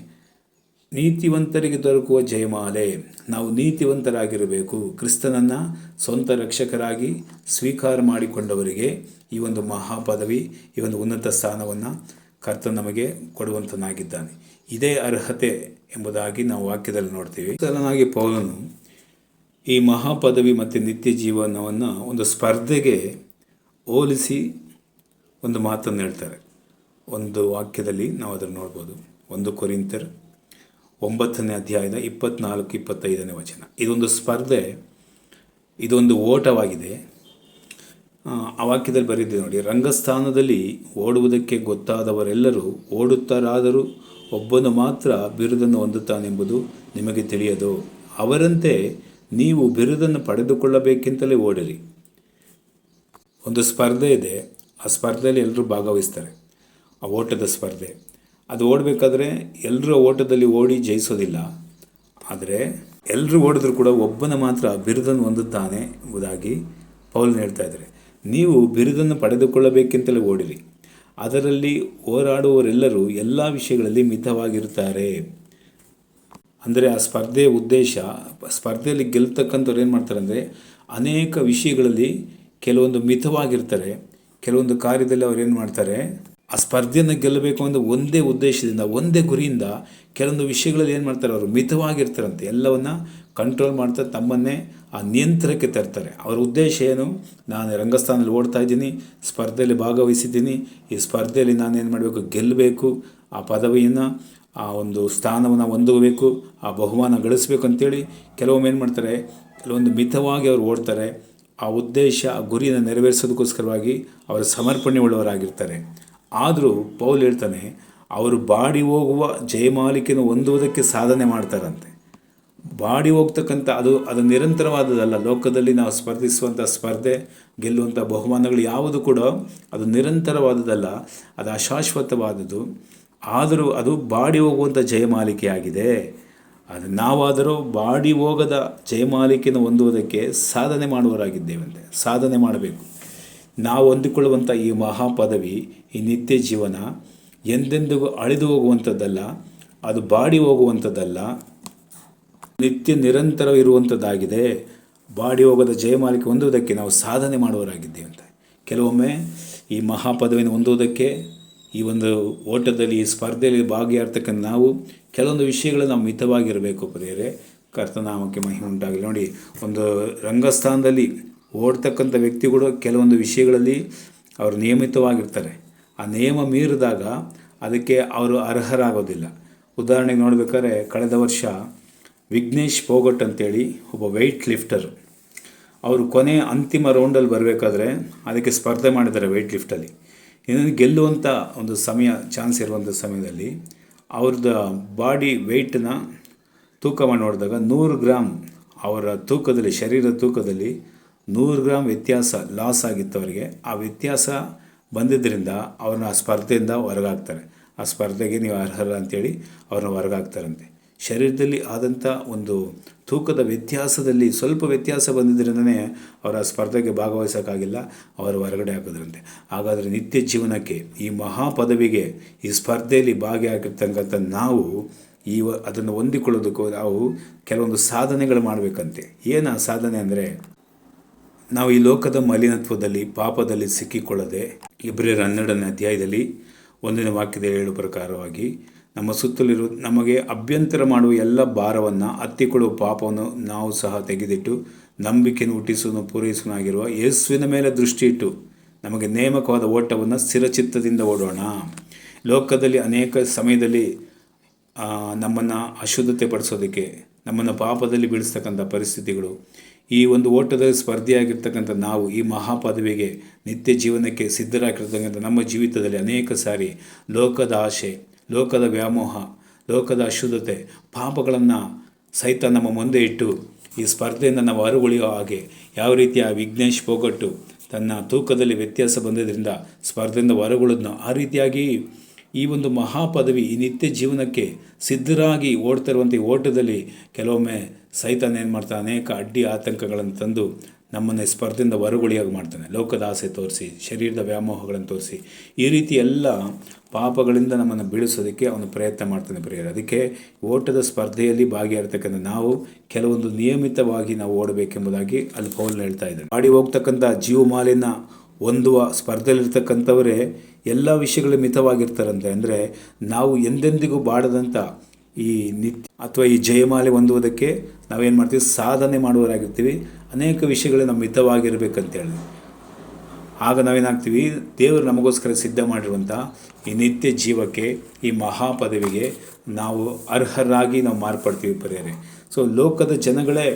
ನೀತಿವಂತರಿಗೆ ದೊರಕುವ ಜಯಮಾಲೆ, ನಾವು ನೀತಿವಂತರಾಗಿರಬೇಕು. ಕ್ರಿಸ್ತನನ್ನು ಸ್ವಂತ ರಕ್ಷಕರಾಗಿ ಸ್ವೀಕಾರ ಮಾಡಿಕೊಂಡವರಿಗೆ ಈ ಒಂದು ಮಹಾಪದವಿ, ಈ ಒಂದು ಉನ್ನತ ಸ್ಥಾನವನ್ನು ಕರ್ತ ನಮಗೆ ಕೊಡುವಂತನಾಗಿದ್ದಾನೆ. ಇದೇ ಅರ್ಹತೆ ಎಂಬುದಾಗಿ ನಾವು ವಾಕ್ಯದಲ್ಲಿ ನೋಡ್ತೀವಿ. ಸಲನಾಗಿ ಪೌಲನು ಈ ಮಹಾಪದವಿ ಮತ್ತು ನಿತ್ಯ ಜೀವನವನ್ನು ಒಂದು ಸ್ಪರ್ಧೆಗೆ ಹೋಲಿಸಿ ಒಂದು ಮಾತನ್ನು ಹೇಳ್ತಾರೆ. ಒಂದು ವಾಕ್ಯದಲ್ಲಿ ನಾವು ಅದನ್ನು ನೋಡ್ಬೋದು. 1 ಕೊರಿಂಥರ್ 9ನೇ ಅಧ್ಯಾಯದ 24-25ನೇ ವಚನ. ಇದೊಂದು ಸ್ಪರ್ಧೆ, ಇದೊಂದು ಓಟವಾಗಿದೆ. ಆ ವಾಕ್ಯದಲ್ಲಿ ಬರೆದಿದೆ ನೋಡಿ, ರಂಗಸ್ಥಾನದಲ್ಲಿ ಓಡುವುದಕ್ಕೆ ಗೊತ್ತಾದವರೆಲ್ಲರೂ ಓಡುತ್ತಾರಾದರೂ ಒಬ್ಬನು ಮಾತ್ರ ಬಿರುದನ್ನು ಹೊಂದುತ್ತಾನೆಂಬುದು ನಿಮಗೆ ತಿಳಿಯದು. ಅವರಂತೆ ನೀವು ಬಿರುದನ್ನು ಪಡೆದುಕೊಳ್ಳಬೇಕೆಂತಲೇ ಓಡಿರಿ. ಒಂದು ಸ್ಪರ್ಧೆ ಇದೆ, ಆ ಸ್ಪರ್ಧೆಯಲ್ಲಿ ಎಲ್ಲರೂ ಭಾಗವಹಿಸ್ತಾರೆ. ಆ ಓಟದ ಸ್ಪರ್ಧೆ ಅದು ಓಡಬೇಕಾದ್ರೆ ಎಲ್ಲರೂ ಓಟದಲ್ಲಿ ಓಡಿ ಜಯಿಸೋದಿಲ್ಲ. ಆದರೆ ಎಲ್ಲರೂ ಓಡಿದ್ರು ಕೂಡ ಒಬ್ಬನ ಮಾತ್ರ ಬಿರುದನ್ನು ಹೊಂದುತ್ತಾನೆ ಎಂಬುದಾಗಿ ಪೌಲನು ಹೇಳ್ತಾ ಇದ್ದಾರೆ. ನೀವು ಬಿರುದನ್ನು ಪಡೆದುಕೊಳ್ಳಬೇಕೆಂತಲೇ ಓಡಿರಿ, ಅದರಲ್ಲಿ ಹೋರಾಡುವವರೆಲ್ಲರೂ ಎಲ್ಲ ವಿಷಯಗಳಲ್ಲಿ ಮಿತವಾಗಿರುತ್ತಾರೆ. ಅಂದರೆ ಆ ಸ್ಪರ್ಧೆಯ ಉದ್ದೇಶ, ಸ್ಪರ್ಧೆಯಲ್ಲಿ ಗೆಲ್ತಕ್ಕಂಥವ್ರು ಏನು ಮಾಡ್ತಾರೆ ಅಂದರೆ ಅನೇಕ ವಿಷಯಗಳಲ್ಲಿ ಕೆಲವೊಂದು ಮಿತವಾಗಿರ್ತಾರೆ. ಕೆಲವೊಂದು ಕಾರ್ಯದಲ್ಲಿ ಅವ್ರು ಏನು ಮಾಡ್ತಾರೆ, ಆ ಸ್ಪರ್ಧೆಯನ್ನು ಗೆಲ್ಲಬೇಕು ಅನ್ನೋ ಒಂದೇ ಉದ್ದೇಶದಿಂದ, ಒಂದೇ ಗುರಿಯಿಂದ ಕೆಲವೊಂದು ವಿಷಯಗಳಲ್ಲಿ ಏನು ಮಾಡ್ತಾರೆ, ಅವರು ಮಿತವಾಗಿರ್ತಾರಂತೆ. ಎಲ್ಲವನ್ನು ಕಂಟ್ರೋಲ್ ಮಾಡ್ತಾ ತಮ್ಮನ್ನೇ ಆ ನಿಯಂತ್ರಣಕ್ಕೆ ತರ್ತಾರೆ. ಅವರ ಉದ್ದೇಶ ಏನು, ನಾನು ರಂಗಸ್ಥಾನದಲ್ಲಿ ಓಡ್ತಾ ಇದ್ದೀನಿ, ಸ್ಪರ್ಧೆಯಲ್ಲಿ ಭಾಗವಹಿಸಿದ್ದೀನಿ, ಈ ಸ್ಪರ್ಧೆಯಲ್ಲಿ ನಾನೇನು ಮಾಡಬೇಕು, ಗೆಲ್ಲಬೇಕು, ಆ ಪದವಿಯನ್ನು, ಆ ಒಂದು ಸ್ಥಾನವನ್ನು ಹೊಂದಬೇಕು, ಆ ಬಹುಮಾನ ಗಳಿಸ್ಬೇಕು ಅಂತೇಳಿ ಕೆಲವೊಮ್ಮೆ ಏನು ಮಾಡ್ತಾರೆ, ಕೆಲವೊಂದು ಮಿತವಾಗಿ ಅವರು ಓಡ್ತಾರೆ. ಆ ಉದ್ದೇಶ, ಆ ಗುರಿಯನ್ನು ನೆರವೇರಿಸೋದಕ್ಕೋಸ್ಕರವಾಗಿ ಅವರು ಸಮರ್ಪಣೆ ಉಳ್ಳವರಾಗಿರ್ತಾರೆ. ಆದರೂ ಪೌಲ್ ಹೇಳ್ತಾನೆ, ಅವರು ಬಾಡಿ ಹೋಗುವ ಜಯಮಾಲಿಕೆಯನ್ನು ಹೊಂದುವುದಕ್ಕೆ ಸಾಧನೆ ಮಾಡ್ತಾರಂತೆ. ಬಾಡಿ ಹೋಗ್ತಕ್ಕಂಥ ಅದು ನಿರಂತರವಾದದಲ್ಲ. ಲೋಕದಲ್ಲಿ ನಾವು ಸ್ಪರ್ಧಿಸುವಂಥ ಸ್ಪರ್ಧೆ, ಗೆಲ್ಲುವಂಥ ಬಹುಮಾನಗಳು ಯಾವುದು ಕೂಡ ಅದು ನಿರಂತರವಾದದಲ್ಲ, ಅದು ಅಶಾಶ್ವತವಾದದ್ದು. ಆದರೂ ಅದು ಬಾಡಿ ಹೋಗುವಂಥ ಜಯಮಾಲಿಕೆಯಾಗಿದೆ. ಅದು ನಾವಾದರೂ ಬಾಡಿ ಹೋಗದ ಜಯಮಾಲಿಕೆಯನ್ನು ಹೊಂದುವುದಕ್ಕೆ ಸಾಧನೆ ಮಾಡುವವರಾಗಿದ್ದೇವಂತೆ. ಸಾಧನೆ ಮಾಡಬೇಕು. ನಾವು ಹೊಂದಿಕೊಳ್ಳುವಂಥ ಈ ಮಹಾಪದವಿ, ಈ ನಿತ್ಯ ಜೀವನ ಎಂದೆಂದಿಗೂ ಅಳಿದು ಹೋಗುವಂಥದ್ದಲ್ಲ, ಅದು ಬಾಡಿ ಹೋಗುವಂಥದ್ದಲ್ಲ, ನಿತ್ಯ ನಿರಂತರ ಇರುವಂಥದ್ದಾಗಿದೆ. ಬಾಡಿ ಹೋಗದ ಜಯಮಾಲಿಕೆ ಹೊಂದುವುದಕ್ಕೆ ನಾವು ಸಾಧನೆ ಮಾಡುವವರಾಗಿದ್ದೇವಂತೆ. ಕೆಲವೊಮ್ಮೆ ಈ ಮಹಾಪದವಿಯನ್ನು ಹೊಂದುವುದಕ್ಕೆ, ಈ ಒಂದು ಓಟದಲ್ಲಿ, ಈ ಸ್ಪರ್ಧೆಯಲ್ಲಿ ಭಾಗಿಯಾಗ್ತಕ್ಕಂಥ ನಾವು ಕೆಲವೊಂದು ವಿಷಯಗಳು ನಾವು ಮಿತವಾಗಿರಬೇಕು. ಪ್ರಿಯರೇ, ಕರ್ತನಾಮಕ್ಕೆ ಮಹಿಮೆ ಉಂಟಾಗಲಿ. ನೋಡಿ, ಒಂದು ರಂಗಸ್ಥಾನದಲ್ಲಿ ಓಡ್ತಕ್ಕಂಥ ವ್ಯಕ್ತಿಗಳು ಕೆಲವೊಂದು ವಿಷಯಗಳಲ್ಲಿ ಅವರು ನಿಯಮಿತವಾಗಿರ್ತಾರೆ. ಆ ನಿಯಮ ಮೀರಿದಾಗ ಅದಕ್ಕೆ ಅವರು ಅರ್ಹರಾಗೋದಿಲ್ಲ. ಉದಾಹರಣೆಗೆ ನೋಡಬೇಕಾದ್ರೆ, ಕಳೆದ ವರ್ಷ ವಿಘ್ನೇಶ್ ಫೋಗಟ್ ಅಂತೇಳಿ ಒಬ್ಬ ವೆಯ್ಟ್ ಲಿಫ್ಟರ್, ಅವರು ಅಂತಿಮ ರೌಂಡಲ್ಲಿ ಬರಬೇಕಾದ್ರೆ ಅದಕ್ಕೆ ಸ್ಪರ್ಧೆ ಮಾಡಿದ್ದಾರೆ ವೆಯ್ಟ್ ಲಿಫ್ಟಲ್ಲಿ. ಇನ್ನೊಂದು ಗೆಲ್ಲುವಂಥ ಒಂದು ಚಾನ್ಸ್ ಇರುವಂಥ ಸಮಯದಲ್ಲಿ ಅವ್ರದ್ದು ಬಾಡಿ ವೆಯ್ಟನ್ನ ತೂಕ ಮಾಡಿ ನೋಡಿದಾಗ 100 ಗ್ರಾಮ್ ಅವರ ತೂಕದಲ್ಲಿ, ಶರೀರದ ತೂಕದಲ್ಲಿ 100 ಗ್ರಾಮ್ ವ್ಯತ್ಯಾಸ ಲಾಸ್ ಆಗಿತ್ತು ಅವರಿಗೆ. ಆ ವ್ಯತ್ಯಾಸ ಬಂದಿದ್ದರಿಂದ ಅವ್ರನ್ನ ಆ ಸ್ಪರ್ಧೆಯಿಂದ ಹೊರಗಾಗ್ತಾರೆ. ಆ ಸ್ಪರ್ಧೆಗೆ ನೀವು ಅರ್ಹರ ಅಂತೇಳಿ ಅವ್ರನ್ನ ಹೊರಗಾಗ್ತಾರಂತೆ. ಶರೀರದಲ್ಲಿ ಆದಂಥ ಒಂದು ತೂಕದ ವ್ಯತ್ಯಾಸದಲ್ಲಿ ಸ್ವಲ್ಪ ವ್ಯತ್ಯಾಸ ಬಂದಿದ್ದರಿಂದನೇ ಅವರ ಸ್ಪರ್ಧೆಗೆ ಭಾಗವಹಿಸೋಕ್ಕಾಗಿಲ್ಲ, ಅವರು ಹೊರಗಡೆ ಹಾಕಿದ್ರಂತೆ. ಹಾಗಾದರೆ ನಿತ್ಯ ಜೀವನಕ್ಕೆ, ಈ ಮಹಾಪದವಿಗೆ, ಈ ಸ್ಪರ್ಧೆಯಲ್ಲಿ ಭಾಗಿಯಾಗಿರ್ತಕ್ಕಂಥ ನಾವು ಅದನ್ನು ಹೊಂದಿಕೊಳ್ಳೋದಕ್ಕೂ ನಾವು ಕೆಲವೊಂದು ಸಾಧನೆಗಳು ಮಾಡಬೇಕಂತೆ. ಏನು ಆ ಸಾಧನೆ ಅಂದರೆ, ನಾವು ಈ ಲೋಕದ ಮಲಿನತ್ವದಲ್ಲಿ, ಪಾಪದಲ್ಲಿ ಸಿಕ್ಕಿಕೊಳ್ಳದೆ, ಇಬ್ರಿಯರ 12ನೇ ಅಧ್ಯಾಯದಲ್ಲಿ 1ನೇ ವಾಕ್ಯದಲ್ಲಿ ಹೇಳುವ ಪ್ರಕಾರವಾಗಿ ನಮ್ಮ ಸುತ್ತಲಿರುವ ನಮಗೆ ಅಭ್ಯಂತರ ಮಾಡುವ ಎಲ್ಲ ಭಾರವನ್ನು, ಹತ್ತಿಕೊಳ್ಳುವ ಪಾಪವನ್ನು ನಾವು ಸಹ ತೆಗೆದಿಟ್ಟು ನಂಬಿಕೆಯನ್ನು ಹುಟ್ಟಿಸುವ ಪೂರೈಸುವನಾಗಿರುವ ಯೇಸುವಿನ ಮೇಲೆ ದೃಷ್ಟಿ ಇಟ್ಟು ನಮಗೆ ನೇಮಕವಾದ ಓಟವನ್ನು ಸ್ಥಿರಚಿತ್ತದಿಂದ ಓಡೋಣ. ಲೋಕದಲ್ಲಿ ಅನೇಕ ಸಮಯದಲ್ಲಿ ನಮ್ಮನ್ನು ಅಶುದ್ಧತೆ ಪಡಿಸೋದಕ್ಕೆ, ನಮ್ಮನ್ನು ಪಾಪದಲ್ಲಿ ಬೀಳಿಸ್ತಕ್ಕಂಥ ಪರಿಸ್ಥಿತಿಗಳು, ಈ ಒಂದು ಓಟದಲ್ಲಿ ಸ್ಪರ್ಧೆಯಾಗಿರ್ತಕ್ಕಂಥ ನಾವು ಈ ಮಹಾಪದವಿಗೆ, ನಿತ್ಯ ಜೀವನಕ್ಕೆ ಸಿದ್ಧರಾಗಿರ್ತಕ್ಕಂಥ ನಮ್ಮ ಜೀವಿತದಲ್ಲಿ ಅನೇಕ ಸಾರಿ ಲೋಕದ ಆಶೆ, ಲೋಕದ ವ್ಯಾಮೋಹ, ಲೋಕದ ಅಶುದ್ಧತೆ, ಪಾಪಗಳನ್ನು ಸಹಿತ ನಮ್ಮ ಮುಂದೆ ಇಟ್ಟು ಈ ಸ್ಪರ್ಧೆಯಿಂದ ನಾವು ಹೊರಗುಳಿಯೋ ಹಾಗೆ, ಯಾವ ರೀತಿ ಆ ವಿಘ್ನೇಶ್ ಫೋಗಟ್ಟು ತನ್ನ ತೂಕದಲ್ಲಿ ವ್ಯತ್ಯಾಸ ಬಂದಿದ್ದರಿಂದ ಸ್ಪರ್ಧೆಯಿಂದ ಹೊರಗುಳಿದ್ನೋ, ಆ ರೀತಿಯಾಗಿ ಈ ಒಂದು ಮಹಾಪದವಿ, ಈ ನಿತ್ಯ ಜೀವನಕ್ಕೆ ಸಿದ್ಧರಾಗಿ ಓಡ್ತಾ ಇರುವಂಥ ಈ ಓಟದಲ್ಲಿ ಕೆಲವೊಮ್ಮೆ ಸೈತಾನ ಏನು ಮಾಡ್ತಾನೆ, ಅನೇಕ ಅಡ್ಡಿ ಆತಂಕಗಳನ್ನು ತಂದು ನಮ್ಮನ್ನು ಸ್ಪರ್ಧೆಯಿಂದ ಹೊರಗುಳಿಯಾಗಿ ಮಾಡ್ತಾನೆ. ಲೋಕದ ಆಸೆ ತೋರಿಸಿ, ಶರೀರದ ವ್ಯಾಮೋಹಗಳನ್ನು ತೋರಿಸಿ, ಈ ರೀತಿ ಎಲ್ಲ ಪಾಪಗಳಿಂದ ನಮ್ಮನ್ನು ಬೀಳಿಸೋದಕ್ಕೆ ಅವನು ಪ್ರಯತ್ನ ಮಾಡ್ತಾನೆ. ಪ್ರಿಯರೇ, ಅದಕ್ಕೆ ಓಟದ ಸ್ಪರ್ಧೆಯಲ್ಲಿ ಭಾಗಿಯಾಗಿರ್ತಕ್ಕಂಥ ನಾವು ಕೆಲವೊಂದು ನಿಯಮಿತವಾಗಿ ನಾವು ಓಡಬೇಕೆಂಬುದಾಗಿ ಅಲ್ಲಿ ಪೌಲ್ ಹೇಳ್ತಾ ಇದ್ದಾನೆ. ಆಡಿ ಹೋಗ್ತಕ್ಕಂಥ ಜೀವಮಾಲಿನ ಹೊಂದುವ ಸ್ಪರ್ಧೆಯಲ್ಲಿರ್ತಕ್ಕಂಥವರೇ ಎಲ್ಲ ವಿಷಯಗಳು ಮಿತವಾಗಿರ್ತಾರಂತೆ. ಅಂದರೆ ನಾವು ಎಂದೆಂದಿಗೂ ಬಾಡದಂಥ ಈ ನಿತ್ಯ ಅಥವಾ ಈ ಜಯಮಾಲೆ ಹೊಂದುವುದಕ್ಕೆ ನಾವೇನು ಮಾಡ್ತೀವಿ, ಸಾಧನೆ ಮಾಡುವವರಾಗಿರ್ತೀವಿ. ಅನೇಕ ವಿಷಯಗಳು ನಮ್ಮ ಮಿತವಾಗಿರಬೇಕಂತೇಳಿ ಆಗ ನಾವೇನಾಗ್ತೀವಿ, ದೇವರು ನಮಗೋಸ್ಕರ ಸಿದ್ಧ ಮಾಡಿರುವಂಥ ಈ ನಿತ್ಯ ಜೀವಕ್ಕೆ, ಈ ಮಹಾಪದವಿಗೆ ನಾವು ಅರ್ಹರಾಗಿ ನಾವು ಮಾರ್ಪಡ್ತೀವಿ. ಪ್ರಿಯರೇ, ಸೊ ಲೋಕದ ಜನಗಳೇ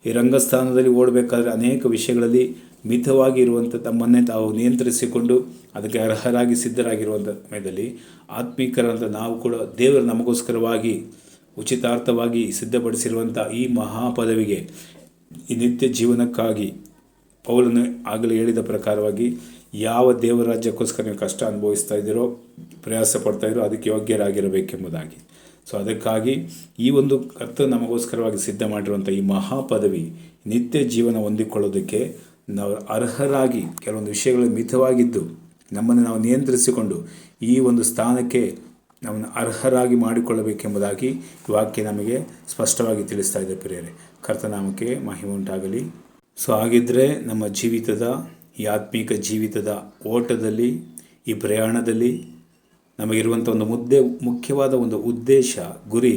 ಈ ರಂಗಸ್ಥಾನದಲ್ಲಿ ಓಡಬೇಕಾದ್ರೆ ಅನೇಕ ವಿಷಯಗಳಲ್ಲಿ ಮಿತವಾಗಿ ಇರುವಂಥ ತಮ್ಮನ್ನೇ ತಾವು ನಿಯಂತ್ರಿಸಿಕೊಂಡು ಅದಕ್ಕೆ ಅರ್ಹರಾಗಿ ಸಿದ್ಧರಾಗಿರುವಂಥ ಸಮಯದಲ್ಲಿ ಆತ್ಮೀಕರಂತ ನಾವು ಕೂಡ ದೇವರು ನಮಗೋಸ್ಕರವಾಗಿ ಉಚಿತಾರ್ಥವಾಗಿ ಸಿದ್ಧಪಡಿಸಿರುವಂಥ ಈ ಮಹಾಪದವಿಗೆ, ಈ ನಿತ್ಯ ಜೀವನಕ್ಕಾಗಿ ಪೌಲನು ಆಗಲೇ ಹೇಳಿದ ಪ್ರಕಾರವಾಗಿ ಯಾವ ದೇವರಾಜ್ಯಕ್ಕೋಸ್ಕರ ನೀವು ಕಷ್ಟ ಅನುಭವಿಸ್ತಾ ಇದ್ದೀರೋ, ಪ್ರಯಾಸ ಪಡ್ತಾ ಇರೋ, ಅದಕ್ಕೆ ಯೋಗ್ಯರಾಗಿರಬೇಕೆಂಬುದಾಗಿ. ಸೊ ಅದಕ್ಕಾಗಿ ಈ ಒಂದು ಕರ್ತನು ನಮಗೋಸ್ಕರವಾಗಿ ಸಿದ್ಧ ಮಾಡಿರುವಂಥ ಈ ಮಹಾಪದವಿ ನಿತ್ಯ ಜೀವನ ಹೊಂದಿಕೊಳ್ಳೋದಕ್ಕೆ ನಾವು ಅರ್ಹರಾಗಿ ಕೆಲವೊಂದು ವಿಷಯಗಳು ಮಿತವಾಗಿದ್ದು ನಮ್ಮನ್ನು ನಾವು ನಿಯಂತ್ರಿಸಿಕೊಂಡು ಈ ಒಂದು ಸ್ಥಾನಕ್ಕೆ ನಮ್ಮನ್ನು ಅರ್ಹರಾಗಿ ಮಾಡಿಕೊಳ್ಳಬೇಕೆಂಬುದಾಗಿ ಈ ವಾಕ್ಯ ನಮಗೆ ಸ್ಪಷ್ಟವಾಗಿ ತಿಳಿಸ್ತಾ ಇದೆ ಪ್ರಿಯರೇ. ಕರ್ತನಾಮಕ್ಕೆ ಮಹಿಮೆ ಉಂಟಾಗಲಿ. ಸೊ ಹಾಗಿದ್ದರೆ ನಮ್ಮ ಜೀವಿತದ ಈ ಆತ್ಮೀಕ ಜೀವಿತದ ಓಟದಲ್ಲಿ, ಈ ಪ್ರಯಾಣದಲ್ಲಿ ನಮಗಿರುವಂಥ ಒಂದು ಮುಖ್ಯವಾದ ಒಂದು ಉದ್ದೇಶ, ಗುರಿ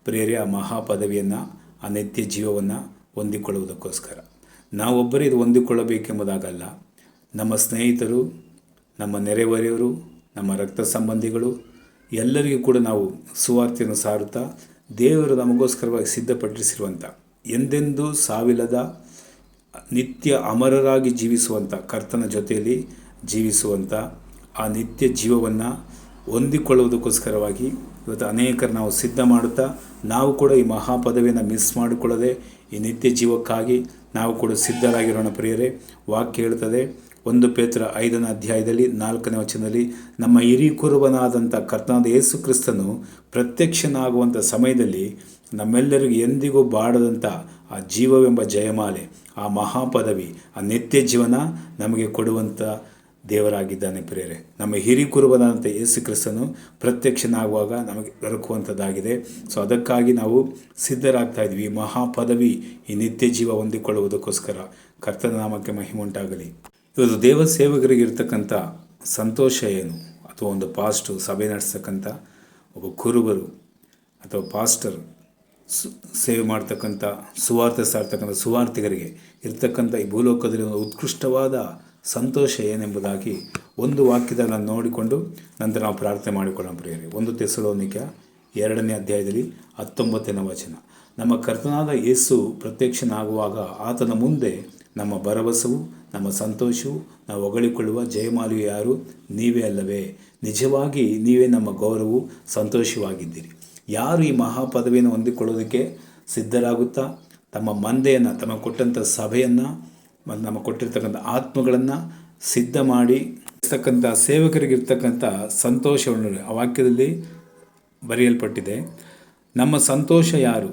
ಪ್ರಿಯರೇ, ಆ ಮಹಾಪದವಿಯನ್ನು, ಆ ನಿತ್ಯ ಜೀವವನ್ನು ಹೊಂದಿಕೊಳ್ಳುವುದಕ್ಕೋಸ್ಕರ. ನಾವೊಬ್ಬರೇ ಇದು ಹೊಂದಿಕೊಳ್ಳಬೇಕೆಂಬುದಾಗಲ್ಲ. ನಮ್ಮ ಸ್ನೇಹಿತರು, ನಮ್ಮ ನೆರೆಹೊರೆಯವರು, ನಮ್ಮ ರಕ್ತ ಸಂಬಂಧಿಗಳು ಎಲ್ಲರಿಗೂ ಕೂಡ ನಾವು ಸುವಾರ್ತೆಯನ್ನು ಸಾರುತ್ತಾ ದೇವರು ನಮಗೋಸ್ಕರವಾಗಿ ಸಿದ್ಧಪಡಿಸಿರುವಂಥ ಎಂದೆಂದೂ ಸಾವಿಲ್ಲದ ನಿತ್ಯ ಅಮರರಾಗಿ ಜೀವಿಸುವಂಥ ಕರ್ತನ ಜೊತೆಯಲ್ಲಿ ಜೀವಿಸುವಂಥ ಆ ನಿತ್ಯ ಜೀವವನ್ನು ಹೊಂದಿಕೊಳ್ಳುವುದಕ್ಕೋಸ್ಕರವಾಗಿ ಇವತ್ತು ಅನೇಕರು ನಾವು ಸಿದ್ಧ ಮಾಡುತ್ತಾ ನಾವು ಕೂಡ ಈ ಮಹಾಪದವಿಯನ್ನು ಮಿಸ್ ಮಾಡಿಕೊಳ್ಳದೆ ಈ ನಿತ್ಯ ಜೀವಕ್ಕಾಗಿ ನಾವು ಕೂಡ ಸಿದ್ಧರಾಗಿರೋಣ ಪ್ರಿಯರೇ. ವಾಕ್ಯ ಹೇಳ್ತದೆ 1 ಪೇತ್ರ 5ನೇ ಅಧ್ಯಾಯದಲ್ಲಿ 4ನೇ ವಚನದಲ್ಲಿ, ನಮ್ಮ ಹಿರಿಕುರುಬನಾದಂಥ ಕರ್ತನಾದ ಯೇಸು ಕ್ರಿಸ್ತನು ಪ್ರತ್ಯಕ್ಷನಾಗುವಂಥ ಸಮಯದಲ್ಲಿ ನಮ್ಮೆಲ್ಲರಿಗೂ ಎಂದಿಗೂ ಬಾಡದಂಥ ಆ ಜೀವವೆಂಬ ಜಯಮಾಲೆ, ಆ ಮಹಾಪದವಿ, ಆ ನಿತ್ಯ ಜೀವನ ನಮಗೆ ಕೊಡುವಂಥ ದೇವರಾಗಿದ್ದಾನೆ ಪ್ರಿಯರೇ. ನಮ್ಮ ಹಿರಿಕುರುಬನಾದಂಥ ಯೇಸು ಕ್ರಿಸ್ತನು ಪ್ರತ್ಯಕ್ಷನಾಗುವಾಗ ನಮಗೆ ದೊರಕುವಂಥದ್ದಾಗಿದೆ. ಸೊ ಅದಕ್ಕಾಗಿ ನಾವು ಸಿದ್ಧರಾಗ್ತಾ ಇದ್ವಿ. ಈ ಮಹಾಪದವಿ, ಈ ನಿತ್ಯ ಜೀವ ಹೊಂದಿಕೊಳ್ಳುವುದಕ್ಕೋಸ್ಕರ ಕರ್ತನ ನಾಮಕ್ಕೆ ಮಹಿಮೆ ಉಂಟಾಗಲಿ. ಇವತ್ತು ದೇವ ಸೇವಕರಿಗೆ ಇರ್ತಕ್ಕಂಥ ಸಂತೋಷ ಏನು? ಅಥವಾ ಒಂದು ಪಾಸ್ಟು ಸಭೆ ನಡೆಸ್ತಕ್ಕಂಥ ಒಬ್ಬ ಕುರುಬರು ಅಥವಾ ಪಾಸ್ಟರ್ ಸೇವೆ ಮಾಡ್ತಕ್ಕಂಥ ಸುವಾರ್ತೆ ಸಾರ್ತಕ್ಕಂಥ ಸುವಾರ್ತಿಗರಿಗೆ ಇರ್ತಕ್ಕಂಥ ಈ ಭೂಲೋಕದಲ್ಲಿ ಒಂದು ಉತ್ಕೃಷ್ಟವಾದ ಸಂತೋಷ ಏನೆಂಬುದಾಗಿ ಒಂದು ವಾಕ್ಯದಲ್ಲಿ ನೋಡಿಕೊಂಡು ನಂತರ ನಾವು ಪ್ರಾರ್ಥನೆ ಮಾಡಿಕೊಳ್ಳೋಣ ಪ್ರಿಯರೇ. 1 ಥೆಸಲೋನಿಕ 2ನೇ ಅಧ್ಯಾಯದಲ್ಲಿ 19ನೇ ವಚನ, ನಮ್ಮ ಕರ್ತನಾದ ಯೇಸು ಪ್ರತ್ಯಕ್ಷನಾಗುವಾಗ ಆತನ ಮುಂದೆ ನಮ್ಮ ಭರವಸವು, ನಮ್ಮ ಸಂತೋಷವು, ನಾವು ಹೊಗಳಿಕೊಳ್ಳುವ ಜಯಮಾಲಿಯು ಯಾರು? ನೀವೇ ಅಲ್ಲವೇ? ನಿಜವಾಗಿ ನೀವೇ ನಮ್ಮ ಗೌರವವು, ಸಂತೋಷವಾಗಿದ್ದೀರಿ. ಯಾರು ಈ ಮಹಾಪದವಿಯನ್ನು ಹೊಂದಿಕೊಳ್ಳೋದಕ್ಕೆ ಸಿದ್ಧರಾಗುತ್ತಾ ತಮ್ಮ ಮಂದೆಯನ್ನು, ತಮ್ಮ ಕೊಟ್ಟಂಥ ಸಭೆಯನ್ನು ಮತ್ತು ನಮ್ಮ ಕೊಟ್ಟಿರ್ತಕ್ಕಂಥ ಆತ್ಮಗಳನ್ನು ಸಿದ್ಧ ಮಾಡಿ ಇರ್ತಕ್ಕಂಥ ಸೇವಕರಿಗಿರ್ತಕ್ಕಂಥ ಸಂತೋಷವನ್ನು ಆ ವಾಕ್ಯದಲ್ಲಿ ಬರೆಯಲ್ಪಟ್ಟಿದೆ. ನಮ್ಮ ಸಂತೋಷ ಯಾರು?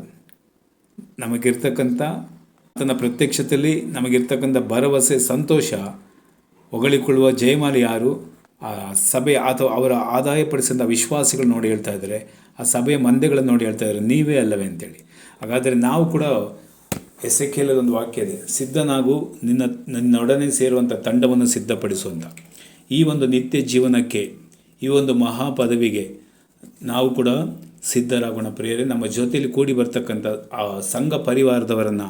ನಮಗಿರ್ತಕ್ಕಂಥ ತನ್ನ ಪ್ರತ್ಯಕ್ಷತೆಯಲ್ಲಿ ನಮಗಿರ್ತಕ್ಕಂಥ ಭರವಸೆ, ಸಂತೋಷ, ಹೊಗಳಿಕೊಳ್ಳುವ ಜಯಮಾಲಿ ಯಾರು? ಆ ಸಭೆ ಅಥವಾ ಅವರ ಆದಾಯಪಡಿಸಿದ ವಿಶ್ವಾಸಿಗಳು ನೋಡಿ ಹೇಳ್ತಾ ಇದ್ದಾರೆ, ಆ ಸಭೆಯ ಮಂದೆಗಳನ್ನು ನೋಡಿ ಹೇಳ್ತಾ ಇದ್ದಾರೆ, ನೀವೇ ಅಲ್ಲವೇ ಅಂತೇಳಿ. ಹಾಗಾದರೆ ನಾವು ಕೂಡ ಎಸೆಕೇಲದೊಂದು ವಾಕ್ಯ ಇದೆ, ಸಿದ್ಧನಾಗು, ನಿನ್ನೊಡನೆ ಸೇರುವಂಥ ತಂಡವನ್ನು ಸಿದ್ಧಪಡಿಸುವಂಥ. ಈ ಒಂದು ನಿತ್ಯ ಜೀವನಕ್ಕೆ, ಈ ಒಂದು ಮಹಾಪದವಿಗೆ ನಾವು ಕೂಡ ಸಿದ್ಧರಾಗೋಣ ಪ್ರಿಯರೇ. ನಮ್ಮ ಜೊತೆಯಲ್ಲಿ ಕೂಡಿ ಬರ್ತಕ್ಕಂಥ ಆ ಸಂಘ ಪರಿವಾರದವರನ್ನು,